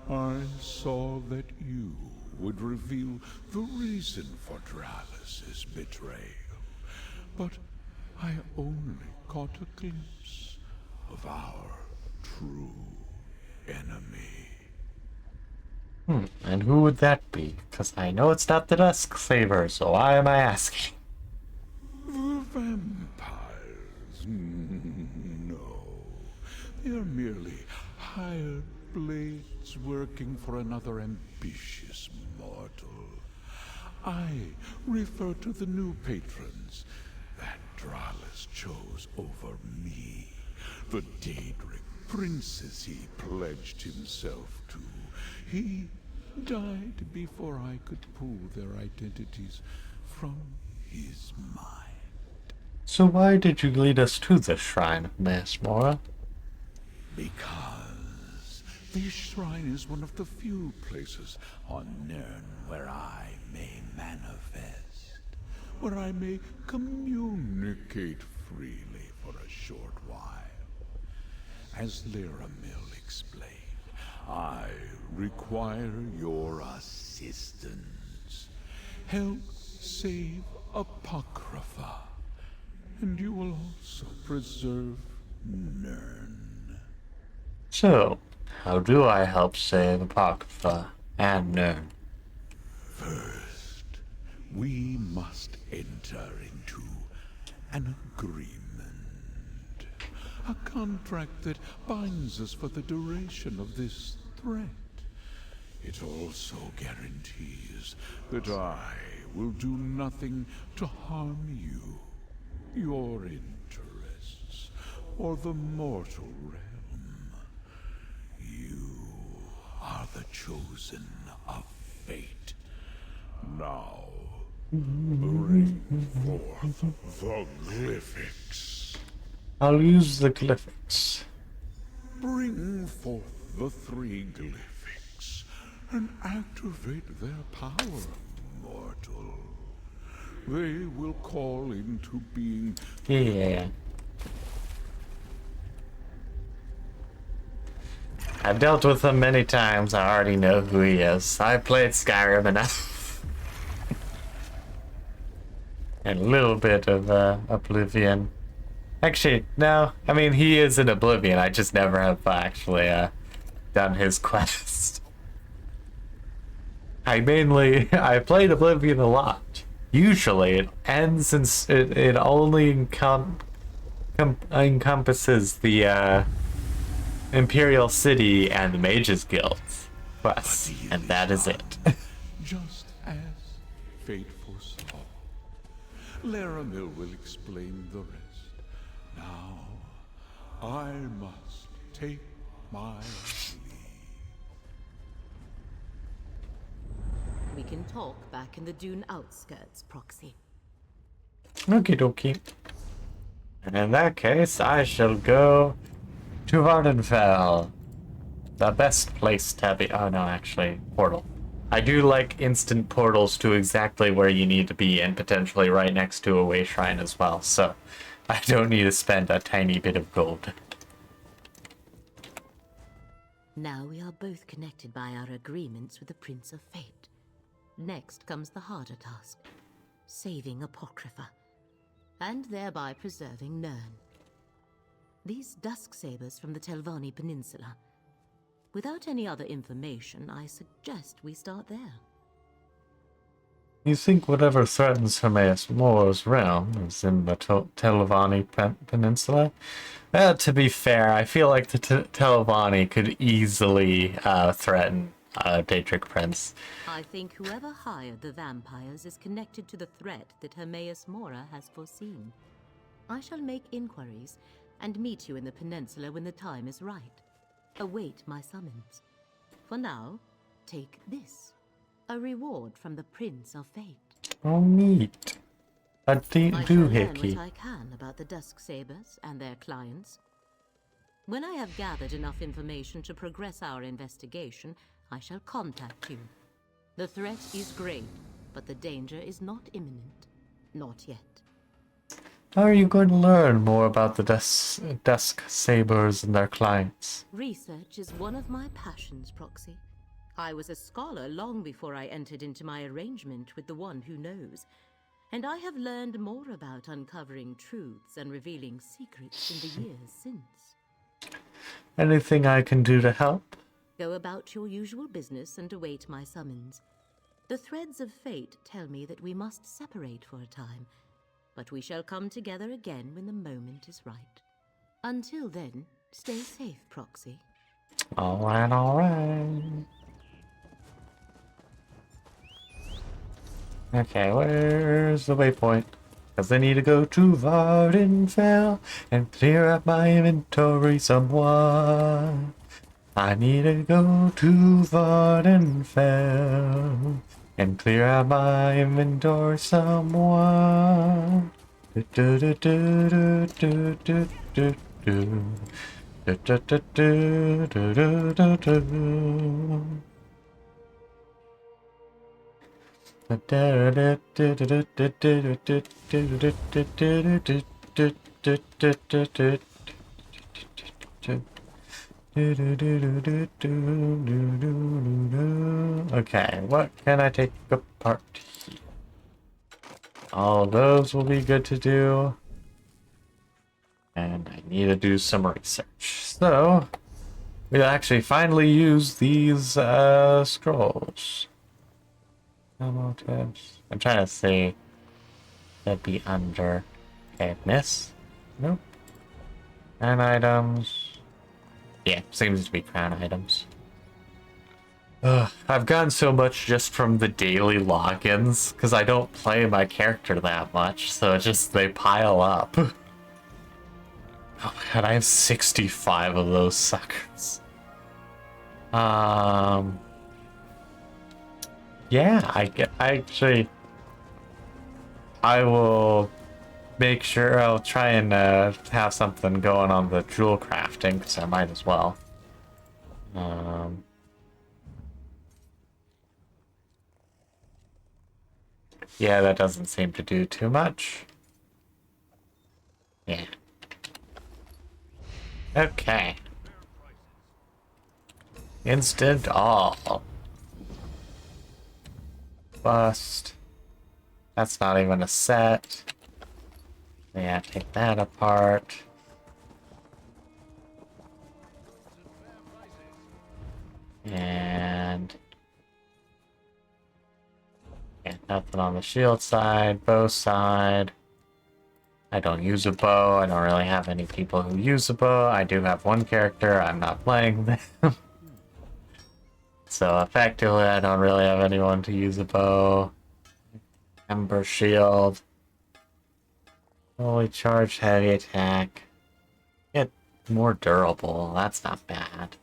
I saw that you would reveal the reason for Drollis's betrayal, but I only caught a glimpse of our true enemy. And who would that be? Because I know it's not the Dusk Saver, so why am I asking? The vampires? No. They are merely hired blades working for another ambitious mortal. I refer to the new patrons that Drollis chose over me. The Daedric princes he pledged himself to. He died before I could pull their identities from his mind. So why did you lead us to the shrine of Hermaeus Mora? Because this shrine is one of the few places on Nirn where I may manifest, where I may communicate freely for a short while. As Lyramil explained, I require your assistance. Help save Apocrypha, and you will also preserve Nirn. So, how do I help save Apocrypha and Nirn? First, we must enter into an agreement. A contract that binds us for the duration of this threat. It also guarantees that I will do nothing to harm you, your interests, or the mortal realm. You are the the chosen of fate. Now, bring forth the glyphics. I'll use the glyphics. Bring forth the 3 glyphics and activate their power, mortal. They will call into being... Yeah. I've dealt with him many times. I already know who he is. I played Skyrim enough. And a little bit of Oblivion. Actually, no. I mean, he is in Oblivion. I just never have actually done his quest. I played Oblivion a lot. Usually, it ends and it only encompasses the Imperial City and the Mages Guild quests, and that is it. Just as fate foresaw. Laramil will explain the rest. Now, I must take my leave. We can talk back in the dune outskirts, Proxy. Okie dokie. And in that case, I shall go to Vardenfell. The best place to be. Oh no, actually, portal. I do like instant portals to exactly where you need to be, and potentially right next to a way shrine as well, so I don't need to spend a tiny bit of gold. Now we are both connected by our agreements with the Prince of Fate. Next comes the harder task, saving Apocrypha, and thereby preserving Nirn. These dusk sabers from the Telvanni Peninsula. Without any other information, I suggest we start there. You think whatever threatens Hermaeus Mora's realm is in the Telvanni Peninsula? To be fair, I feel like the Telvanni could easily threaten Daedric Prince. I think whoever hired the vampires is connected to the threat that Hermaeus Mora has foreseen. I shall make inquiries and meet you in the peninsula when the time is right. Await my summons. For now, take this. A reward from the Prince of Fate. Oh, neat. A I shall learn doohickey. what I can about the Dusk Sabers and their clients. When I have gathered enough information to progress our investigation, I shall contact you. The threat is great, but the danger is not imminent. Not yet. How are you going to learn more about the Dusk Sabers and their clients? Research is one of my passions, Proxy. I was a scholar long before I entered into my arrangement with the one who knows, and I have learned more about uncovering truths and revealing secrets in the years since. Anything I can do to help? Go about your usual business and await my summons. The threads of fate tell me that we must separate for a time, but we shall come together again when the moment is right. Until then, stay safe, Proxy. Alright, alright. Okay, where's the waypoint? Because I need to go to Vardenfell and clear up my inventory somewhat. I need to go to Vardenfell and clear out my inventory somewhat. Okay, what can I take apart here? All those will be good to do. And I need to do some research. So, we'll actually finally use these scrolls. Motives. I'm trying to see. That'd be under. Okay, miss. Nope. And items. Yeah, seems to be crown items. I've gotten so much just from the daily logins, because I don't play my character that much, so it's just they pile up. Oh my god, I have 65 of those suckers. Yeah, I actually, I will make sure I'll try and have something going on the jewel crafting, because I might as well. Yeah, that doesn't seem to do too much. Yeah. Okay. Instant all. Bust. That's not even a set. Yeah, take that apart. And yeah, nothing on the shield side, bow side. I don't use a bow. I don't really have any people who use a bow. I do have one character. I'm not playing them. So effectively, I don't really have anyone to use a bow. Ember shield. Fully charged heavy attack. Get more durable. That's not bad.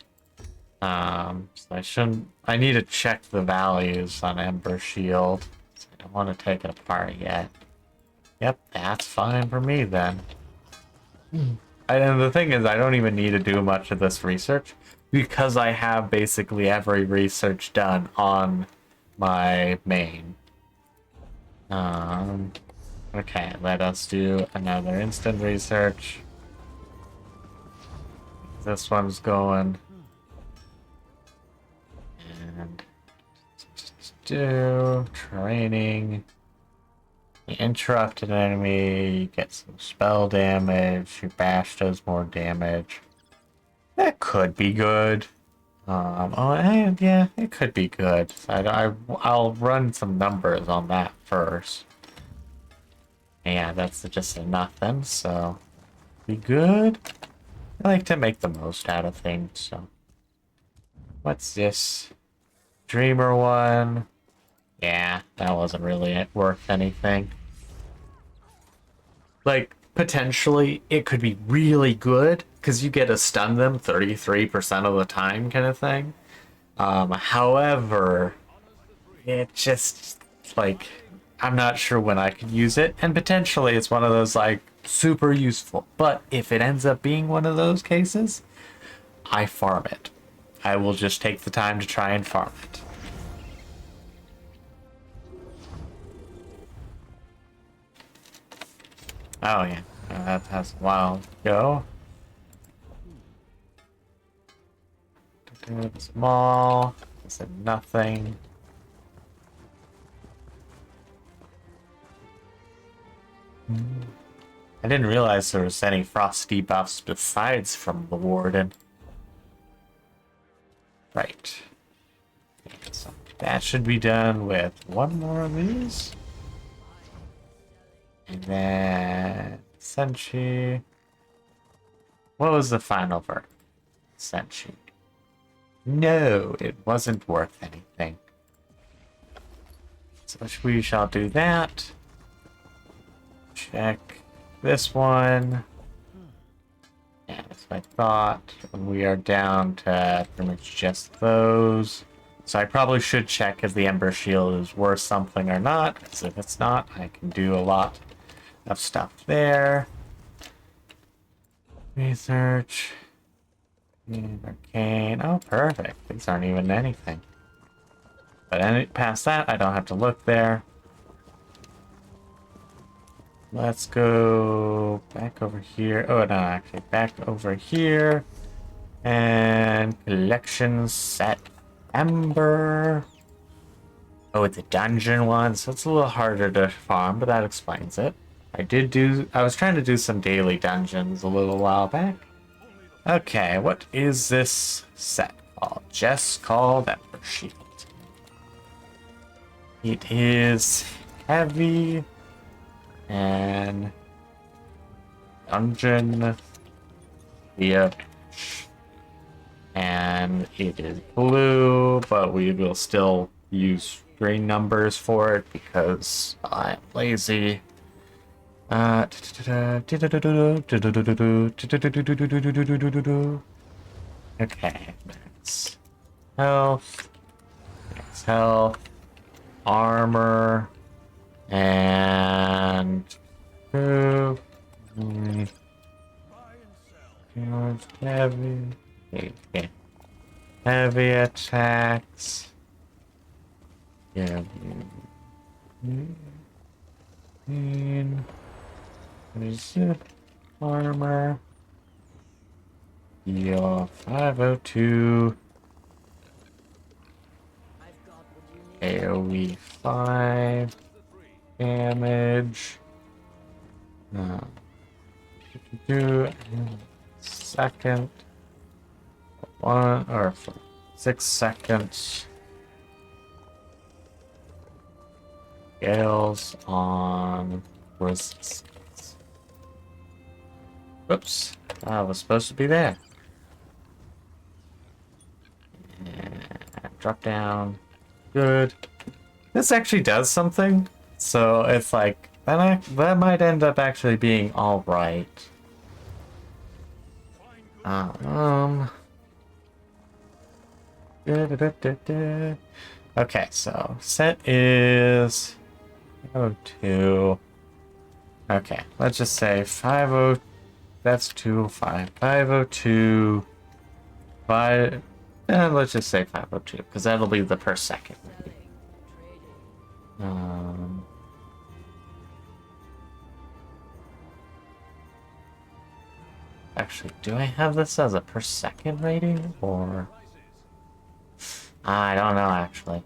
So I need to check the values on Ember Shield. So I don't want to take it apart yet. Yep, that's fine for me then. And the thing is, I don't even need to do much of this research because I have basically every research done on my main. Okay, let us do another instant research. This one's going. And do training. You interrupt an enemy, you get some spell damage, your bash does more damage. That could be good. Yeah, it could be good. I'll run some numbers on that first. Yeah, that's just a nothing, so be good. I like to make the most out of things, so. What's this? Dreamer one. Yeah, that wasn't really worth anything. Like, potentially, it could be really good, because you get to stun them 33% of the time kind of thing. However, it just, like, I'm not sure when I could use it, and potentially it's one of those, like, super useful. But if it ends up being one of those cases, I farm it. I will just take the time to try and farm it. Oh yeah, that has a while to go. Small. I said nothing. I didn't realize there was any frost debuffs besides from the Warden. Right. So that should be done with one more of these. And then Senshi. What was the final verdict? Senshi. No, it wasn't worth anything. So we shall do that. Check this one. Yeah, that's what I thought. We are down to pretty much just those. So I probably should check if the Ember Shield is worth something or not, because if it's not, I can do a lot of stuff there. Research. Arcane. Oh, perfect. These aren't even anything. But past that, I don't have to look there. Let's go back over here. Oh, no, actually, back over here. And collection set. Ember. Oh, it's a dungeon one, so it's a little harder to farm, but that explains it. I was trying to do some daily dungeons a little while back. Okay, what is this set called? Just called Ember Shield. It is heavy and dungeon via and it is blue, but we will still use green numbers for it because I'm lazy. Okay, that's health. That's health. armor and heavy. Okay. Heavy attacks. Yeah. Zip armor. Heal 502. AoE 5 damage. Do second 1 or 6 seconds. Scales on resistance. Oops, I was supposed to be there. And drop down. Good. This actually does something, so it's like that might end up actually being all right. Okay, so set is 02. Okay, let's just say 50. That's 205. 502. 5. Let's just say 502 because that'll be the per second. Actually, do I have this as a per second rating or? I don't know actually.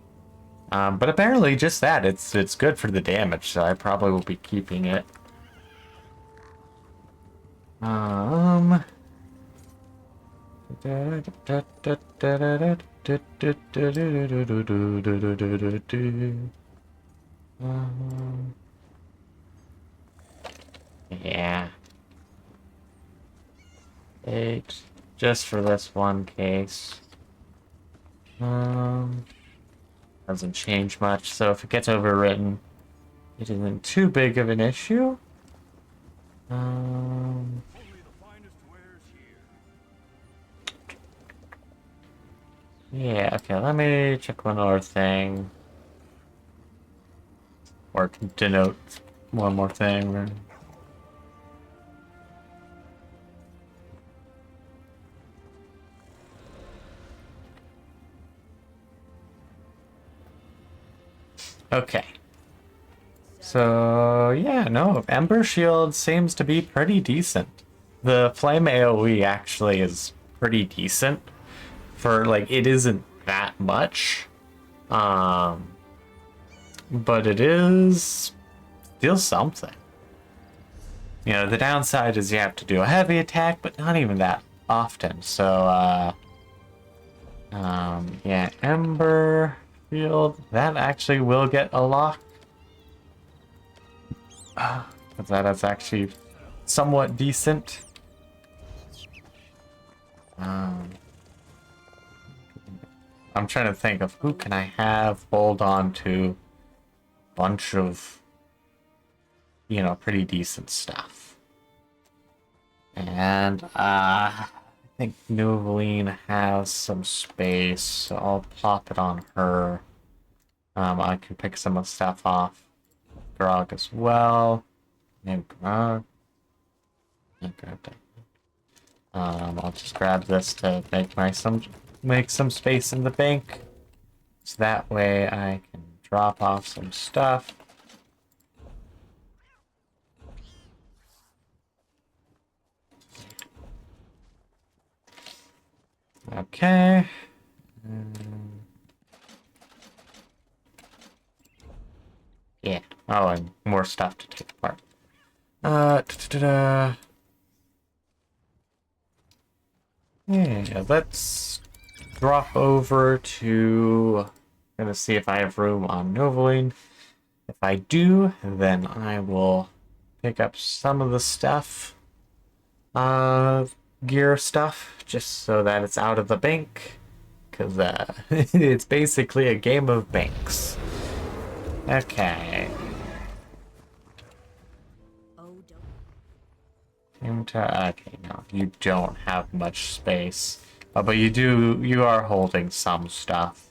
But apparently just that it's good for the damage, so I probably will be keeping it. Yeah. 8, just for this one case. Doesn't change much, so if it gets overwritten, it isn't too big of an issue. Yeah, okay, let me check one more thing. Or denote one more thing. Okay. So, yeah, no, Ember Shield seems to be pretty decent. The Flame AoE actually is pretty decent. For, like, it isn't that much. But it is still something. You know, the downside is you have to do a heavy attack, but not even that often. So, yeah, Ember Shield, that actually will get a lock. But that is actually somewhat decent. I'm trying to think of who can I have hold on to a bunch of, you know, pretty decent stuff. And I think Noveline has some space, so I'll plop it on her. I can pick some of the stuff off Grog as well. Maybe Grog. I'll just grab this to make some space in the bank, so that way I can drop off some stuff. Okay. Yeah. Oh, and more stuff to take apart. Yeah, let's drop over to... Gonna see if I have room on Noveline. If I do, then I will pick up some of the stuff. Gear stuff, just so that it's out of the bank. Because it's basically a game of banks. Okay. Okay, no, you don't have much space. But you are holding some stuff.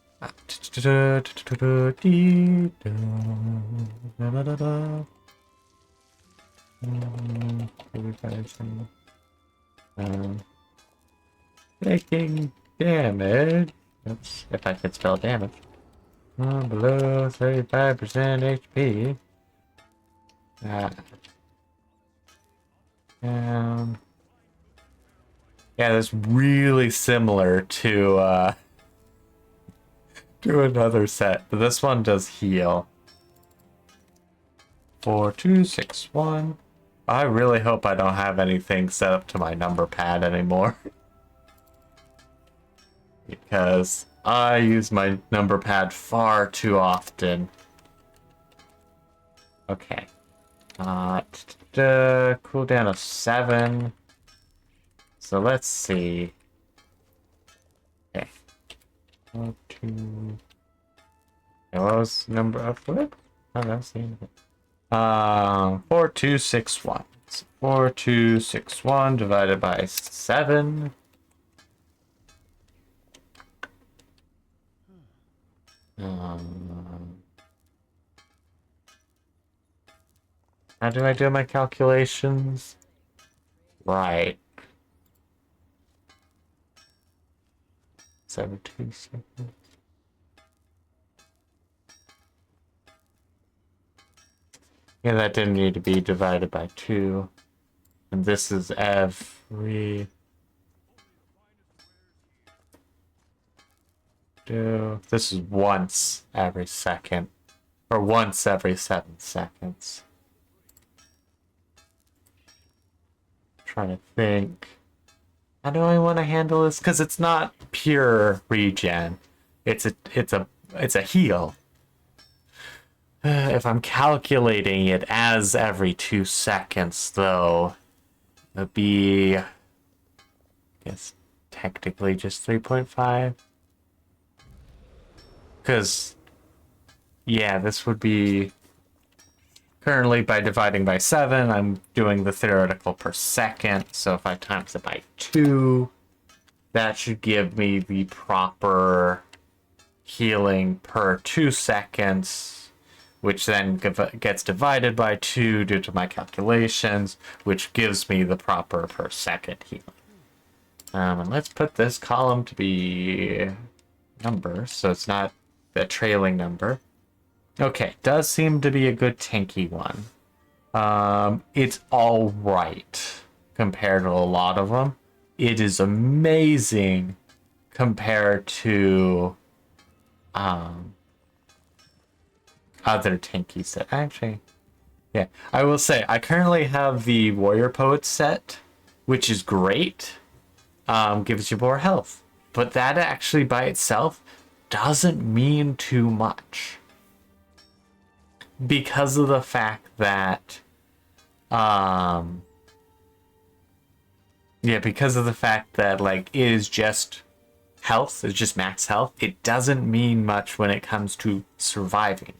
Taking damage. Oops, if I could spell damage. Below 35% HP. Yeah, that's really similar to another set, but this one does heal. 4, 2, 6, 1. I really hope I don't have anything set up to my number pad anymore. Because I use my number pad far too often. Okay. Cooldown of 7. So let's see. Okay. 1, 2. What was number of flip? Oh, that's the end of it. 4, 2, 6, 1. So 4, 2, 6, 1 divided by 7. How do I do my calculations? Right. 17 seconds. Yeah, that didn't need to be divided by 2. And this is every... This is once every second. Or once every 7 seconds. Trying to think. How do I want to handle this? Because it's not pure regen. It's a heal. If I'm calculating it as every 2 seconds, though, it'd be, I guess, technically just 3.5. Because, yeah, this would be, currently by dividing by 7, I'm doing the theoretical per second. So if I times it by 2, that should give me the proper healing per 2 seconds, which then gets divided by 2 due to my calculations, which gives me the proper per second healing. And let's put this column to be number, so it's not a trailing number. Okay, does seem to be a good tanky one. It's all right compared to a lot of them. It is amazing compared to other tanky set. Actually, yeah, I will say I currently have the Warrior Poet set, which is great. Gives you more health, but that actually by itself doesn't mean too much. Because of the fact that because of the fact that like it is just health, it's just max health, it doesn't mean much when it comes to surviving.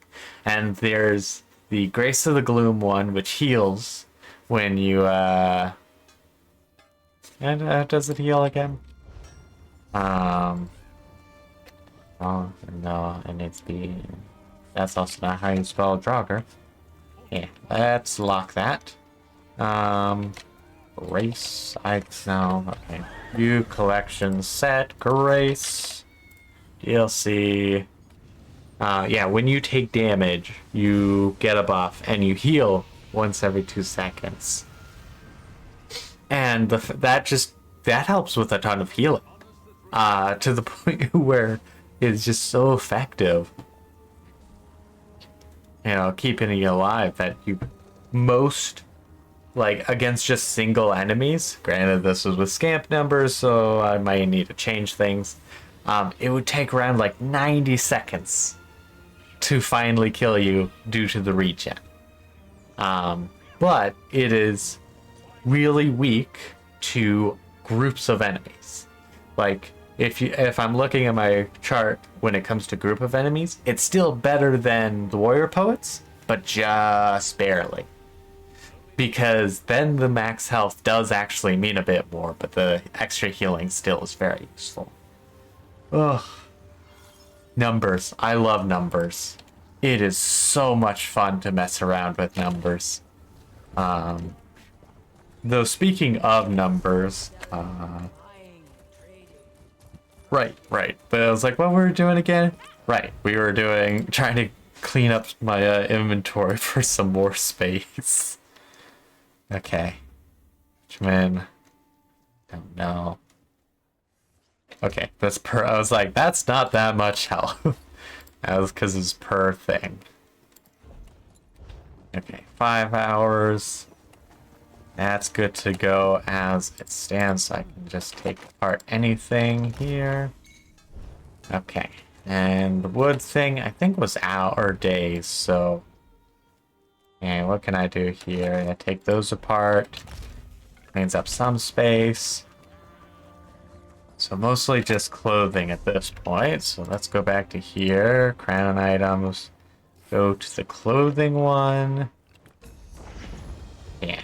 And there's the Grace of the Gloom one, which heals when you does it heal again? Oh no, it needs to be. That's also not how you spell Draugr. Yeah, let's lock that. Grace, okay. View collection set, Grace. DLC. Yeah, when you take damage, you get a buff and you heal once every 2 seconds. And that helps with a ton of healing. To the point where it's just so effective. You know, keeping you alive that you most like against just single enemies. Granted, this was with scamp numbers, so I might need to change things. It would take around like 90 seconds to finally kill you due to the regen. But it is really weak to groups of enemies. Like if I'm looking at my chart when it comes to group of enemies, it's still better than the Warrior Poets, but just barely. Because then the max health does actually mean a bit more, but the extra healing still is very useful. Ugh. Numbers. I love numbers. It is so much fun to mess around with numbers. Though speaking of numbers, right. But I was like, what were we doing again? Right, we were trying to clean up my inventory for some more space. Okay. Whichman. Don't know. Okay, that's per. I was like, that's not that much health. That was because it's per thing. Okay, 5 hours. That's good to go as it stands, so I can just take apart anything here. Okay, and the wood thing I think was hour days, so. Okay, what can I do here? I take those apart. Cleans up some space. So mostly just clothing at this point. So let's go back to here. Crown items. Go to the clothing one. Yeah.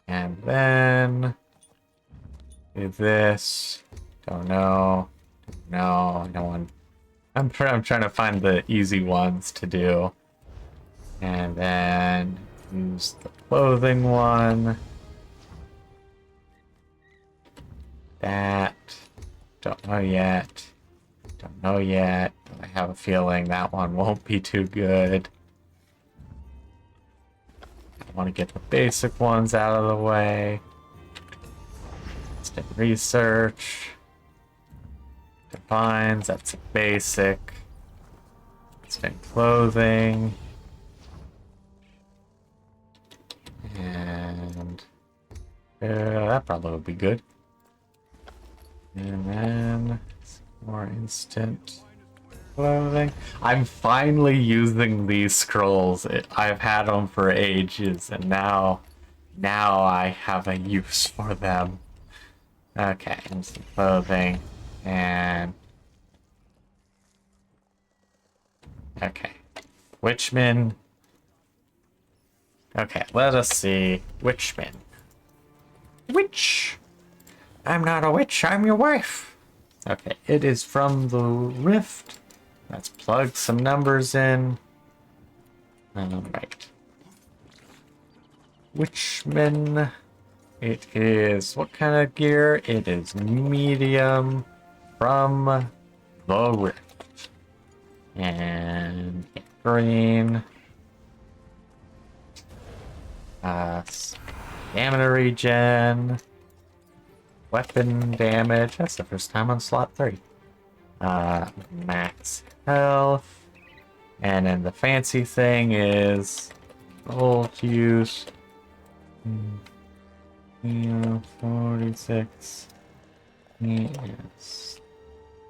And then do this. Don't know. No, no one. I'm trying to find the easy ones to do. And then use the clothing one. That. Don't know yet. Don't know yet. I have a feeling that one won't be too good. I want to get the basic ones out of the way. Instant research. Defines, that's a basic. Instant clothing. And that probably would be good. And then some more instant clothing. I'm finally using these scrolls. I've had them for ages, and now I have a use for them. Okay, instant clothing. And okay, Witchman. Okay, let us see. Witchman. Witch. I'm not a witch. I'm your wife. Okay, it is from the rift. Let's plug some numbers in. Right. Witchman. It is what kind of gear? It is medium. From the rift. And green. Stamina regen. Weapon damage. That's the first time on slot 3. Max health. And then the fancy thing is ult use. 46. Yes.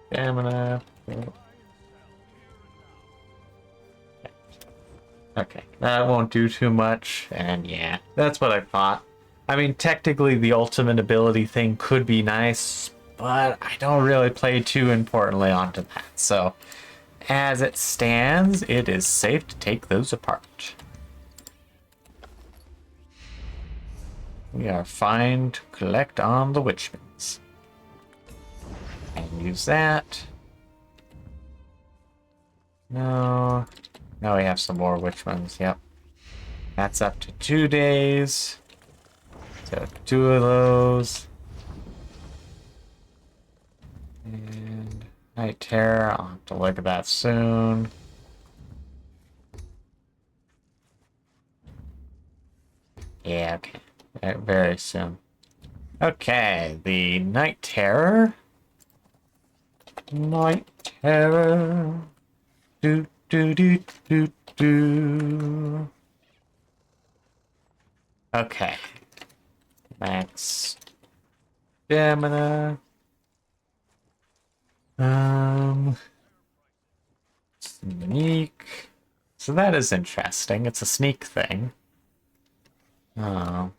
Stamina. Okay, that won't do too much, and yeah, that's what I thought. I mean, technically the ultimate ability thing could be nice, but I don't really play too importantly onto that, so as it stands, it is safe to take those apart. We are fine to collect on the Witchmans. And use that. No. Now we have some more Witchmans, yep. That's up to 2 days. So 2 of those. And Night Terror, I'll have to look at that soon. Yeah, okay. Very soon. Okay, the Night Terror. Night Terror. Do do do do do. Okay. Max stamina. Sneak. So that is interesting. It's a sneak thing. Oh.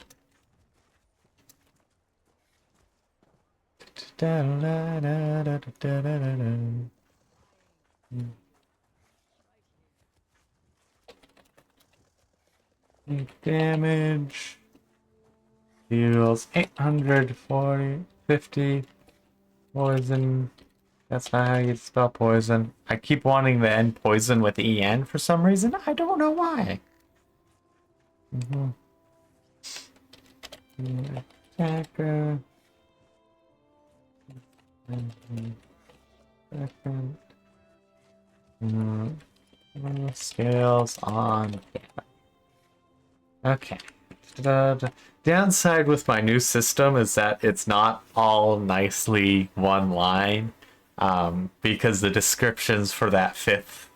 Damage. Deals 840, 50. Poison. That's not how you spell poison. I keep wanting to end poison with EN for some reason. I don't know why. Attacker. Second. Scales on. Okay. The downside with my new system is that it's not all nicely one line, because the descriptions for that fifth,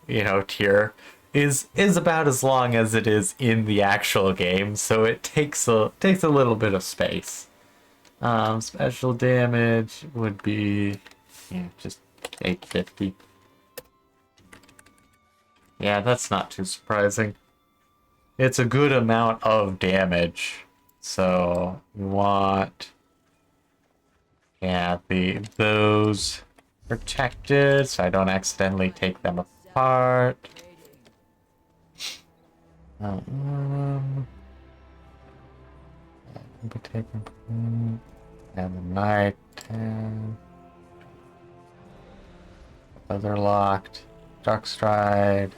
tier is about as long as it is in the actual game, so it takes a little bit of space. Special damage would be just 850. Yeah, that's not too surprising. It's a good amount of damage. So we want those protected so I don't accidentally take them apart. Be taken and the night other locked. Dark stride.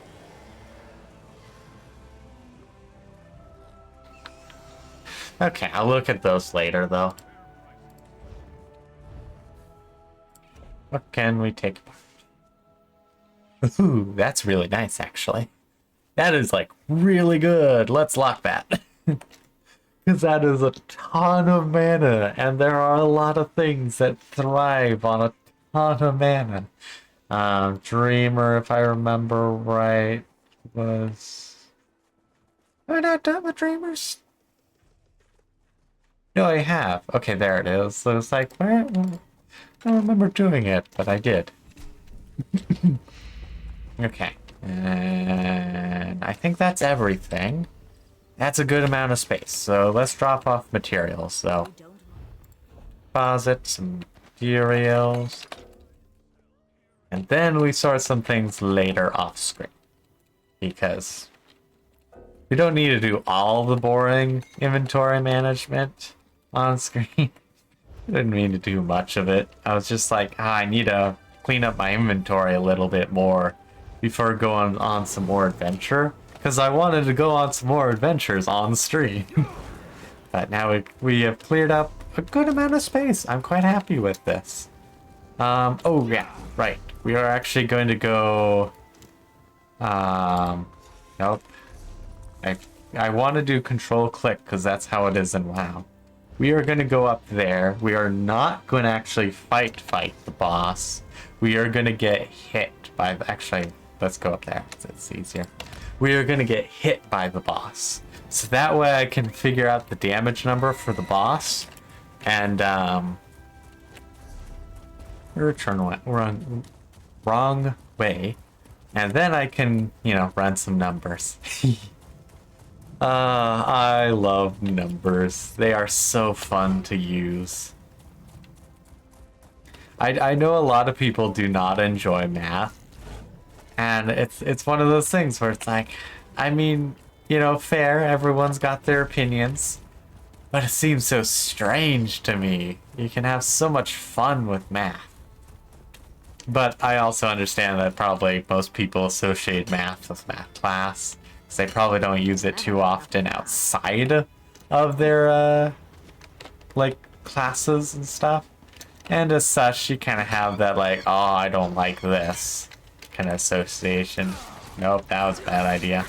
Okay, I'll look at those later, though. What can we take apart? Ooh, that's really nice, actually. That is, like, really good. Let's lock that. Because that is a ton of mana, and there are a lot of things that thrive on a ton of mana. Dreamer, if I remember right, was... Am I not done with Dreamers? No, I have. Okay, there it is. So it's like, where? I don't remember doing it, but I did. Okay. And I think that's everything. That's a good amount of space. So let's drop off materials. So deposit some materials. And then we sort some things later off screen. Because we don't need to do all the boring inventory management on screen. I didn't mean to do much of it. I was just like, I need to clean up my inventory a little bit more before going on some more adventure. Because I wanted to go on some more adventures on stream. But now we have cleared up a good amount of space. I'm quite happy with this. Oh yeah, right. We are actually going to go... Nope. I want to do control click because that's how it is in WoW. We are going to go up there. We are not going to actually fight the boss. We are going to get hit by the... Actually, let's go up there. It's easier. We are going to get hit by the boss. So that way I can figure out the damage number for the boss. And, wrong way. And then I can, run some numbers. I love numbers. They are so fun to use. I know a lot of people do not enjoy math. And it's one of those things where it's like, I mean, fair, everyone's got their opinions. But it seems so strange to me. You can have so much fun with math. But I also understand that probably most people associate math with math class. Because they probably don't use it too often outside of their, classes and stuff. And as such, you kind of have that, like, oh, I don't like this kind of association. Nope, that was a bad idea.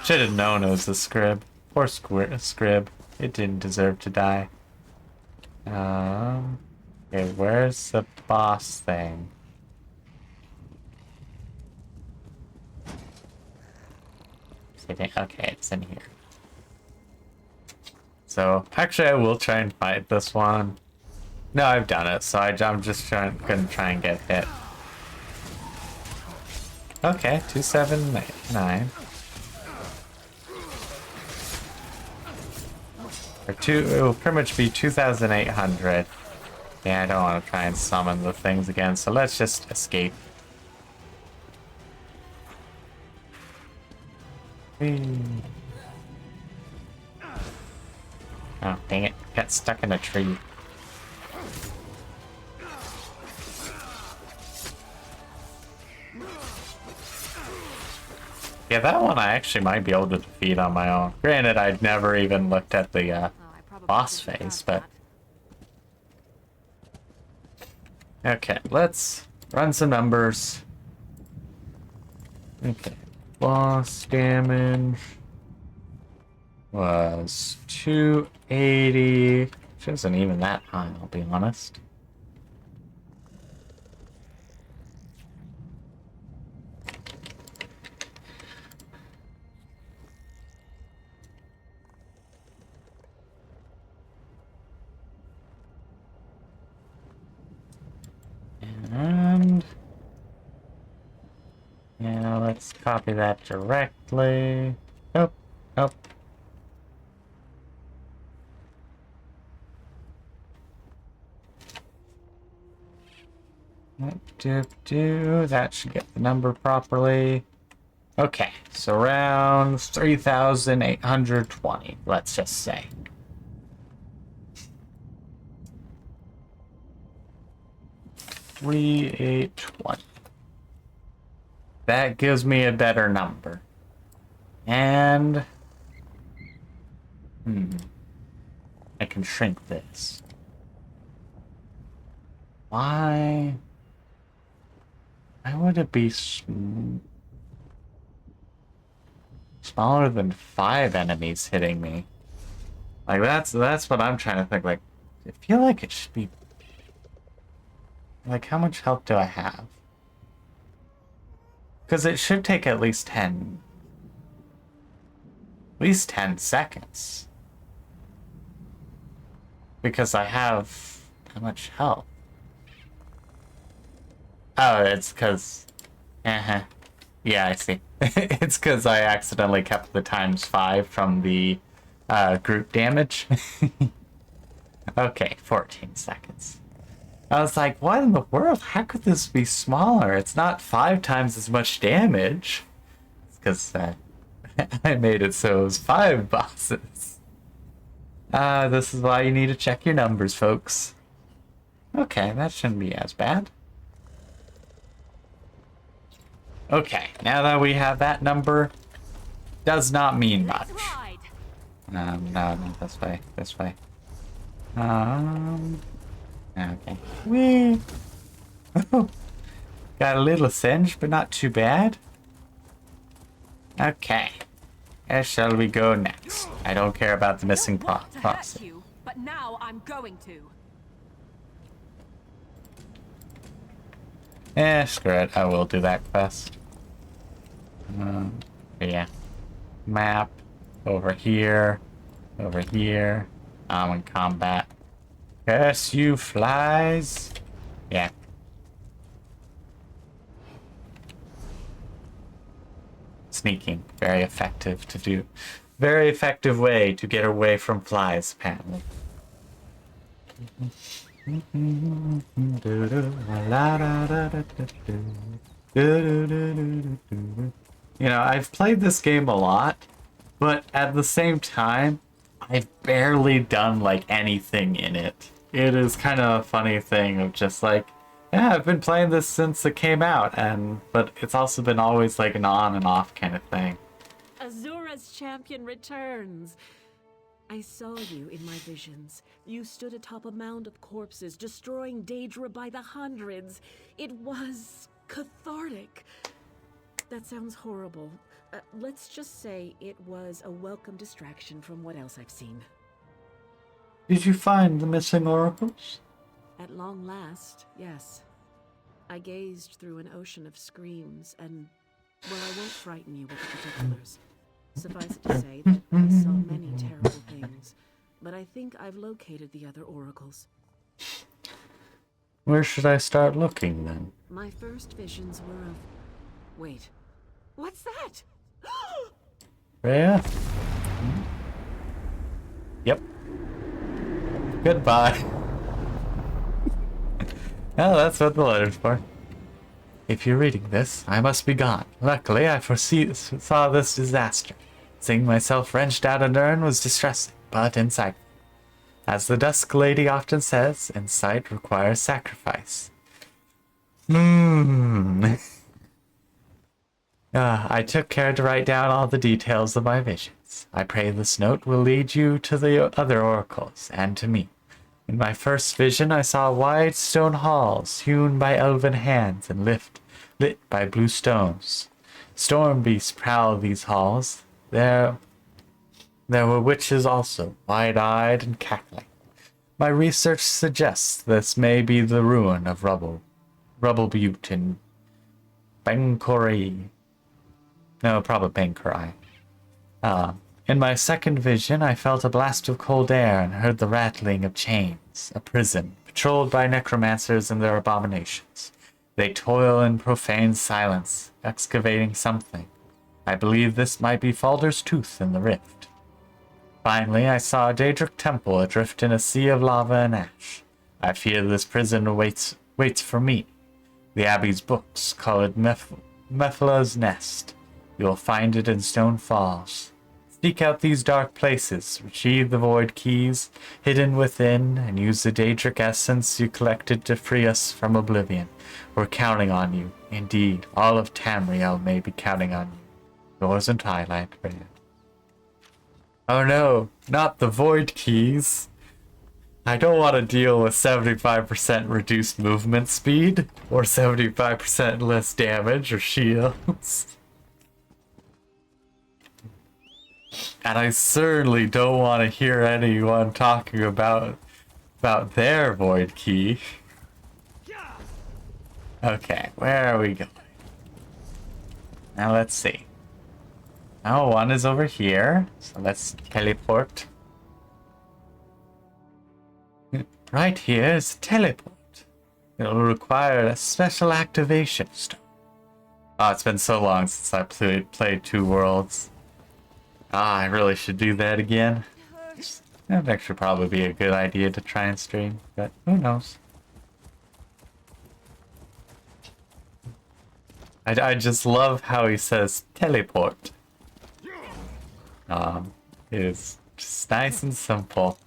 Should have known it was a scrib. Poor scrib. It didn't deserve to die. Okay, where's the boss thing? Okay, it's in here. So, actually I will try and fight this one. No, I've done it, so I'm just gonna try and get hit. Okay, 279. It will pretty much be 2,800. Yeah, I don't want to try and summon the things again, so let's just escape. Oh, dang it. Got stuck in a tree. Okay, that one I actually might be able to defeat on my own. Granted, I'd never even looked at the Oh, I probably boss shouldn't have phase, done but... Okay, let's run some numbers. Okay, boss damage was 280, which isn't even that high, I'll be honest. And yeah, let's copy that directly. Nope, nope. That should get the number properly. Okay, so around 3,820, let's just say. $3,820. That gives me a better number. And... I can shrink this. Why would it be smaller than 5 enemies hitting me? Like, that's what I'm trying to think. Like, I feel like it should be... Like, how much health do I have? Because it should take at least 10 seconds. Because I have how much health? Oh, it's because... Yeah, I see. It's because I accidentally kept the ×5 from the group damage. Okay, 14 seconds. I was like, what in the world? How could this be smaller? It's not 5 times as much damage. It's because I made it so it was 5 bosses. This is why you need to check your numbers, folks. Okay, that shouldn't be as bad. Okay, now that we have that number, does not mean much. No, not this way. This way. Okay. Whee! Got a little singe, but not too bad. Okay. Where shall we go next? I don't care about the missing process. But now I'm going to. Screw it. I will do that quest. Yeah. Map. Over here. Over here. I'm in combat. Curse you, flies. Yeah. Sneaking. Very effective to do. Very effective way to get away from flies, apparently. You know, I've played this game a lot, but at the same time, I've barely done like anything in it. It is kind of a funny thing of just like, yeah, I've been playing this since it came out, but it's also been always like an on and off kind of thing. Azura's champion returns. I saw you in my visions. You stood atop a mound of corpses, destroying Daedra by the hundreds. It was cathartic. That sounds horrible. Let's just say it was a welcome distraction from what else I've seen. Did you find the missing oracles? At long last, yes. I gazed through an ocean of screams, and, well, I won't frighten you with the particulars. Suffice it to say that I saw many terrible things, but I think I've located the other oracles. Where should I start looking, then? My first visions were of... Wait. What's that? Rhea? Yep. Goodbye. Oh, that's what the letter's for. If you're reading this, I must be gone. Luckily, I saw this disaster. Seeing myself wrenched out of urn was distressing, but insightful. As the Dusk Lady often says, insight requires sacrifice. I took care to write down all the details of my visions. I pray this note will lead you to the other oracles, and to me. In my first vision, I saw wide stone halls, hewn by elven hands and lit by blue stones. Storm beasts prowl these halls. There were witches also, wide-eyed and cackling. My research suggests this may be the ruin of Rubble Butte in Bangkori. No, probably Bangkori. In my second vision, I felt a blast of cold air and heard the rattling of chains. A prison, patrolled by necromancers and their abominations. They toil in profane silence, excavating something. I believe this might be Falder's Tooth in the rift. Finally, I saw a Daedric temple adrift in a sea of lava and ash. I fear this prison waits for me. The Abbey's books call it Mephala's Nest. You will find it in Stone Falls. Seek out these dark places, retrieve the void keys hidden within, and use the Daedric essence you collected to free us from oblivion. We're counting on you. Indeed, all of Tamriel may be counting on you. Yours in Twilight, Brand. Oh no, not the void keys. I don't want to deal with 75% reduced movement speed, or 75% less damage or shields. And I certainly don't want to hear anyone talking about their void key. Okay, where are we going? Now let's see. Oh, one is over here, so let's teleport. Right here is a teleport. It'll require a special activation stone. Oh, it's been so long since I played Two Worlds. I really should do that again. That'd actually probably be a good idea to try and stream, but who knows? I just love how he says teleport. It is just nice and simple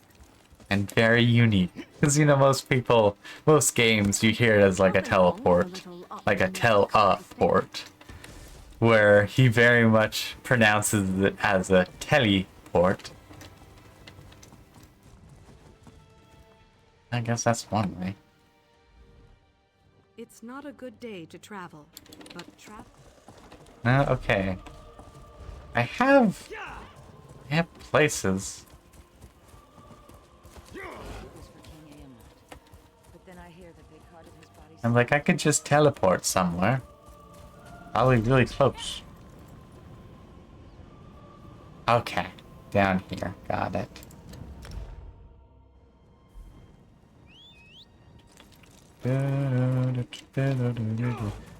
and very unique. Because, you know, most games, you hear it as like a teleport, like a teleport, where he very much pronounces it as a teleport. I guess that's one way. It's not a good day to travel, but Okay. I have places. I'm like, I could just teleport somewhere. Probably really close. Okay. Down here. Got it.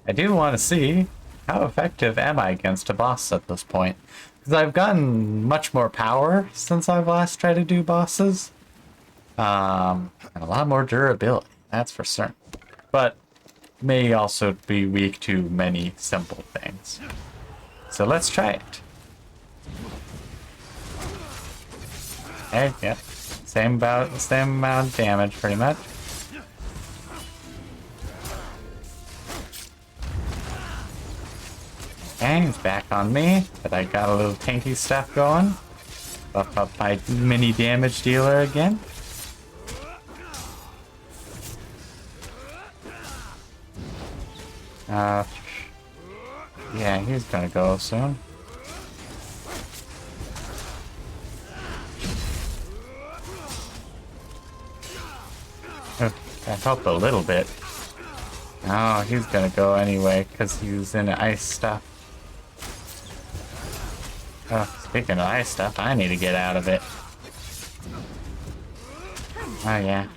I do want to see how effective am I against a boss at this point. Because I've gotten much more power since I've last tried to do bosses. And a lot more durability, that's for certain. But may also be weak to many simple things. So let's try it. Hey, yeah. Same amount of damage pretty much. Okay, he's back on me, but I got a little tanky stuff going. Buff up my mini damage dealer again. Yeah, he's gonna go soon. That helped a little bit. Oh, he's gonna go anyway, because he's in ice stuff. Oh, speaking of ice stuff, I need to get out of it. Oh, yeah.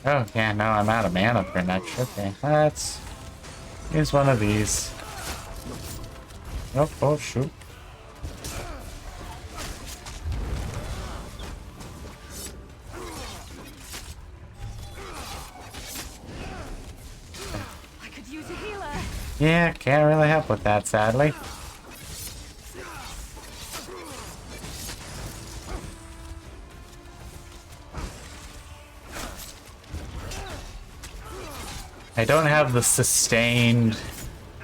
Oh, yeah, no, I'm out of mana pretty much. Okay, let's use one of these. Oh, shoot. I could use a healer. Yeah, can't really help with that, sadly. I don't have the sustained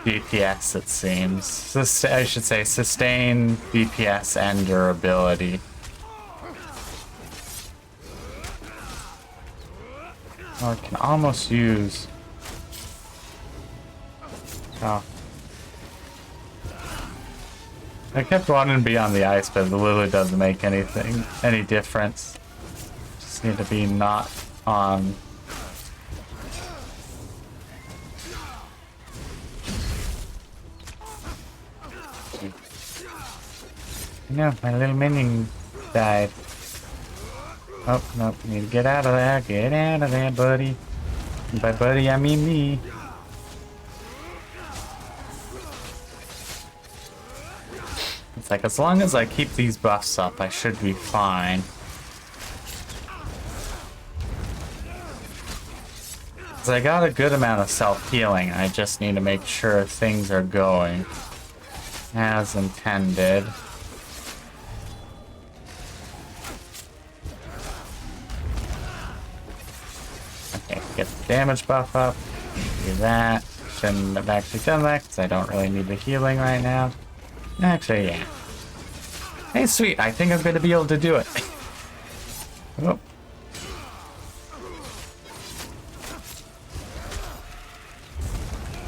DPS, it seems. I should say sustain, DPS, and durability. Oh, I can almost use... Oh. I kept wanting to be on the ice, but it literally doesn't make any difference. Just need to be not on... No, my little minion died. Oh, no, need to get out of there. Get out of there, buddy. And by buddy, I mean me. It's like, as long as I keep these buffs up, I should be fine. Because I got a good amount of self-healing. I just need to make sure things are going as intended. Okay, get the damage buff up. Do that. Shouldn't have actually done that because I don't really need the healing right now. Actually, yeah. Hey, sweet. I think I'm going to be able to do it. Oh.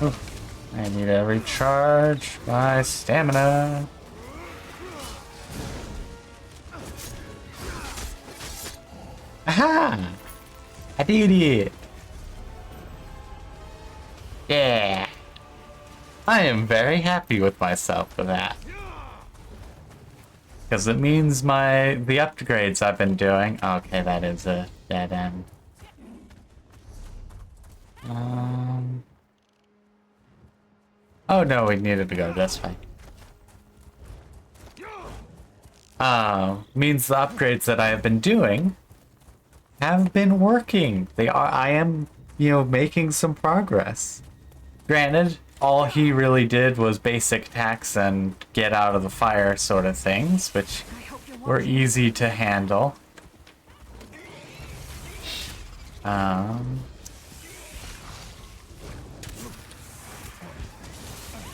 Oh. I need to recharge my stamina. Aha! I did it! Yeah! I am very happy with myself for that. Because it means the upgrades I've been doing... Okay, that is a dead end. Oh no, we needed to go this way. Means the upgrades that I have been doing have been working. I am, making some progress. Granted, all he really did was basic attacks and get out of the fire sort of things, which were easy to handle.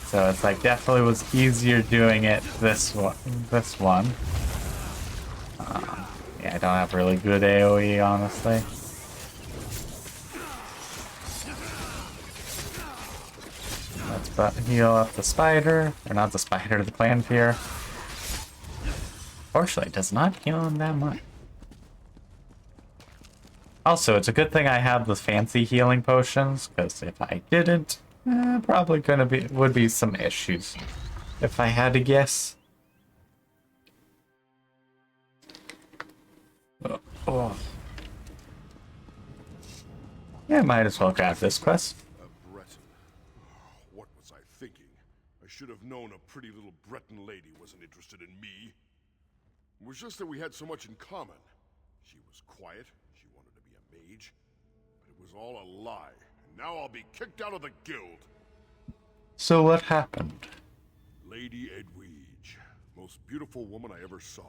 So it's like definitely was easier doing it this one. Yeah, I don't have really good AoE, honestly. Let's heal up the spider, or not the spider, the Clanfear. Fortunately, it does not heal him that much. Also, it's a good thing I have the fancy healing potions, because if I didn't, probably would be some issues. If I had to guess. Oh. Yeah, might as well grab this quest. Breton. What was I thinking? I should have known a pretty little Breton lady wasn't interested in me. It was just that we had so much in common. She was quiet, she wanted to be a mage, but it was all a lie. And now I'll be kicked out of the guild. So what happened? Lady Edwige, most beautiful woman I ever saw.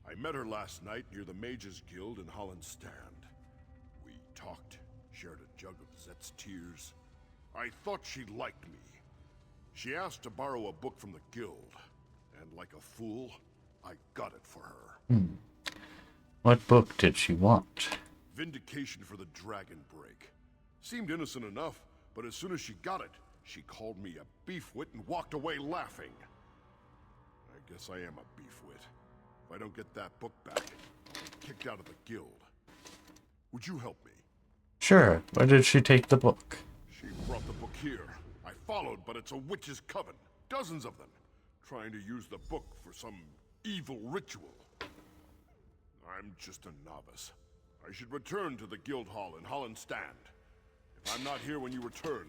I met her last night near the Mages Guild in Hollandstand. We talked, shared a jug of Zet's tears. I thought she liked me. She asked to borrow a book from the guild, and like a fool, I got it for her. What book did she want? Vindication for the Dragon Break. Seemed innocent enough, but as soon as she got it, she called me a beefwit and walked away laughing. I guess I am a beefwit. If I don't get that book back, I'll be kicked out of the guild. Would you help me? Sure. Where did she take the book? She brought the book here. I followed, but it's a witch's coven. Dozens of them. Trying to use the book for some evil ritual. I'm just a novice. I should return to the guild hall in Hollandstand. If I'm not here when you return,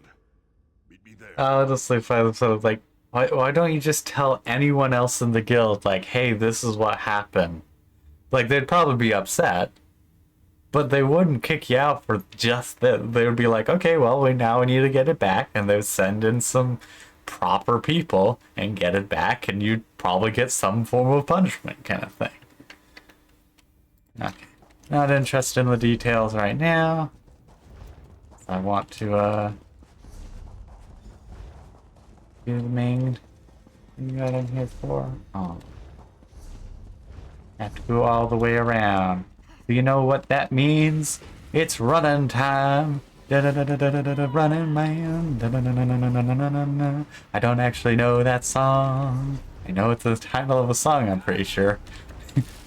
meet me there. I'll just find so like, why don't you just tell anyone else in the guild, like, hey, this is what happened? Like, they'd probably be upset, but they wouldn't kick you out for just that. They would be like, okay, well, we need to get it back, and they'd send in some proper people and get it back, and you'd probably get some form of punishment kind of thing. Okay. Not interested in the details right now. I want to, do the main thing that I'm here for. Oh. Have to go all the way around. Do you know what that means? It's running time. Running man. I don't actually know that song. I know it's the title of a song, I'm pretty sure.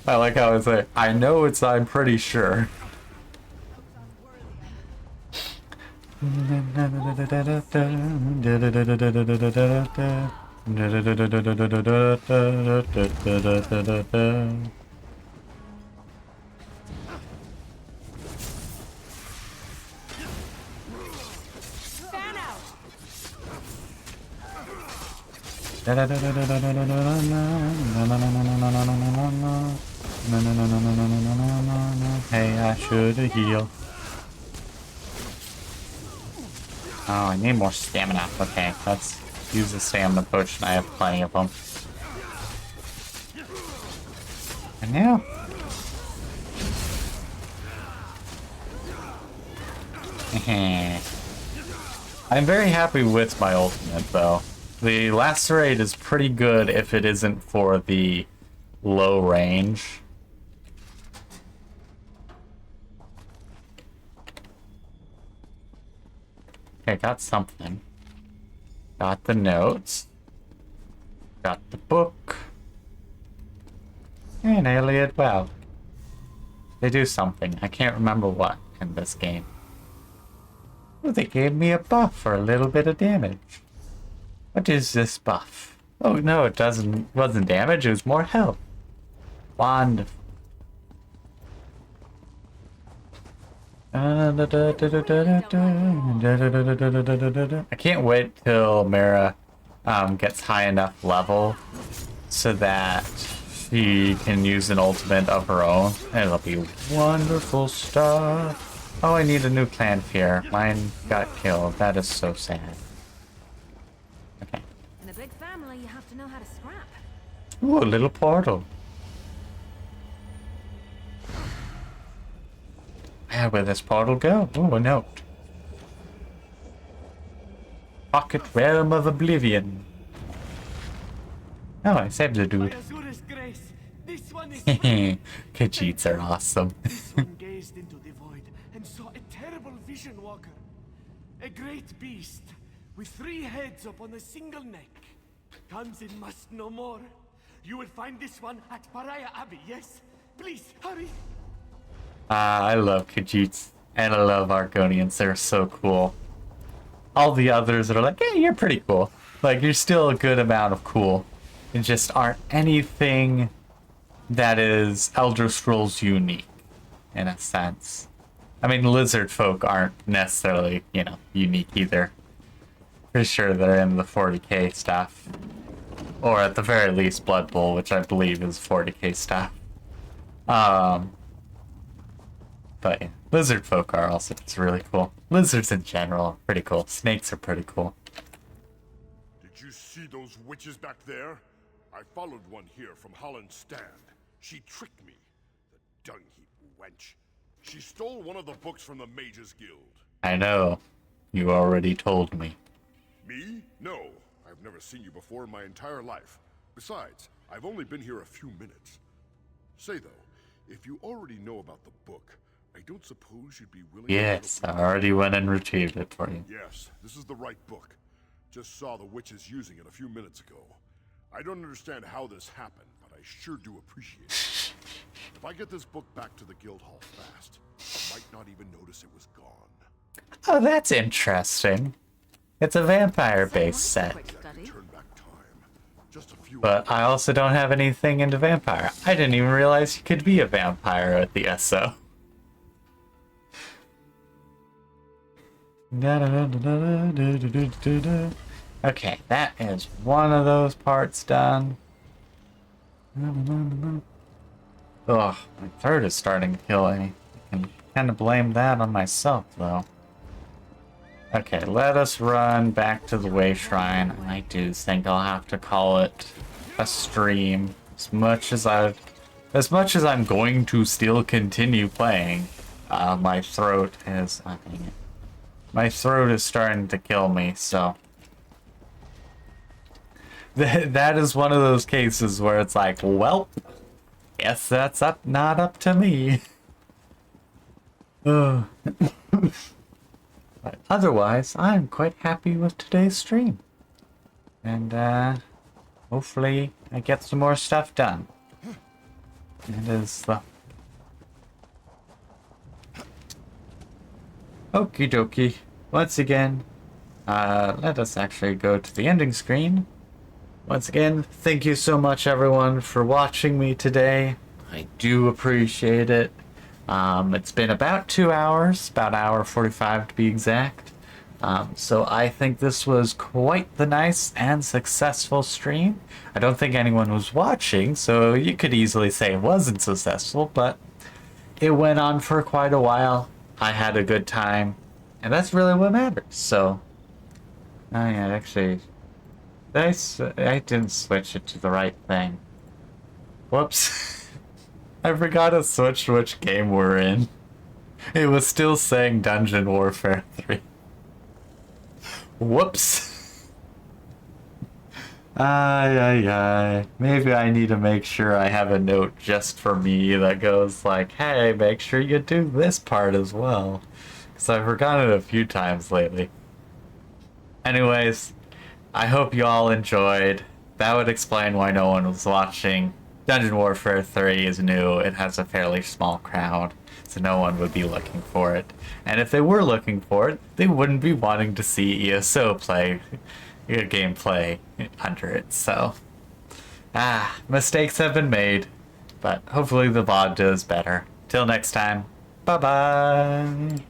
I like how it's like, I know it's I'm pretty sure. Hey, I should heal. Oh, I need more stamina. Okay, let's use the stamina potion. I have plenty of them. And now. I'm very happy with my ultimate, though. The lacerate is pretty good if it isn't for the low range. Okay, got something. Got the notes. Got the book. And Elliot, well. They do something. I can't remember what in this game. Oh, they gave me a buff for a little bit of damage. What is this buff? Oh no, it wasn't damage, it was more health. Wonderful. I can't wait till Mara gets high enough level so that she can use an ultimate of her own. It'll be wonderful stuff. Oh, I need a new clan here. Mine got killed. That is so sad. Okay. In a big family, you have to know how to scrap. Ooh, a little portal. Where will this portal go? Ooh, a note. Pocket Realm of Oblivion. Oh, I saved the dude. Khajiits are awesome. One gazed into the void and saw a terrible vision walker. A great beast with 3 heads upon a single neck. Tamsin must know more. You will find this one at Pariah Abbey, yes? Please, hurry! I love Khajiits. And I love Argonians. They're so cool. All the others are like, yeah, you're pretty cool. Like, you're still a good amount of cool. You just aren't anything that is Elder Scrolls unique, in a sense. I mean, lizard folk aren't necessarily, you know, unique either. Pretty sure they're in the 40k stuff. Or at the very least, Blood Bowl, which I believe is 40k stuff. But yeah, lizard folk are also just really cool. Lizards in general are pretty cool. Snakes are pretty cool. Did you see those witches back there? I followed one here from Holland's stand. She tricked me. The dung-heap wench. She stole one of the books from the Mages Guild. I know. You already told me. Me? No. I've never seen you before in my entire life. Besides, I've only been here a few minutes. Say though, if you already know about the book, I don't suppose you'd be willing Yes, to... I already went and retrieved it for you. Yes, this is the right book. Just saw the witches using it a few minutes ago. I don't understand how this happened, but I sure do appreciate it. If I get this book back to the guild hall fast, I might not even notice it was gone. Oh, that's interesting. It's a vampire-based set. Turn back time. Just a few But I also don't have anything into vampire. I didn't even realize you could be a vampire at the ESO. Okay, that is one of those parts done. Ugh, my throat is starting to kill me. I can kind of blame that on myself, though. Okay, let us run back to the Way Shrine. I do think I'll have to call it a stream. As much as I'm going to still continue playing, my throat is... my throat is starting to kill me, so... That is one of those cases where it's like, well, guess that's not up to me. Ugh. But otherwise, I'm quite happy with today's stream. And hopefully I get some more stuff done. It is the... Okie dokie. Once again, let us actually go to the ending screen. Once again, thank you so much everyone for watching me today. I do appreciate it. It's been about 2 hours, about hour 45 to be exact. So I think this was quite the nice and successful stream. I don't think anyone was watching, so you could easily say it wasn't successful, but it went on for quite a while. I had a good time, and that's really what matters. So, I actually, I didn't switch it to the right thing. Whoops. I forgot to switch which game we're in. It was still saying Dungeon Warfare 3. Whoops. Ay. Maybe I need to make sure I have a note just for me that goes like, hey, make sure you do this part as well. Because I've forgotten it a few times lately. Anyways, I hope you all enjoyed. That would explain why no one was watching. Dungeon Warfare 3 is new. It has a fairly small crowd, so no one would be looking for it. And if they were looking for it, they wouldn't be wanting to see ESO play gameplay under it. So, mistakes have been made, but hopefully the VOD does better. Till next time, bye-bye!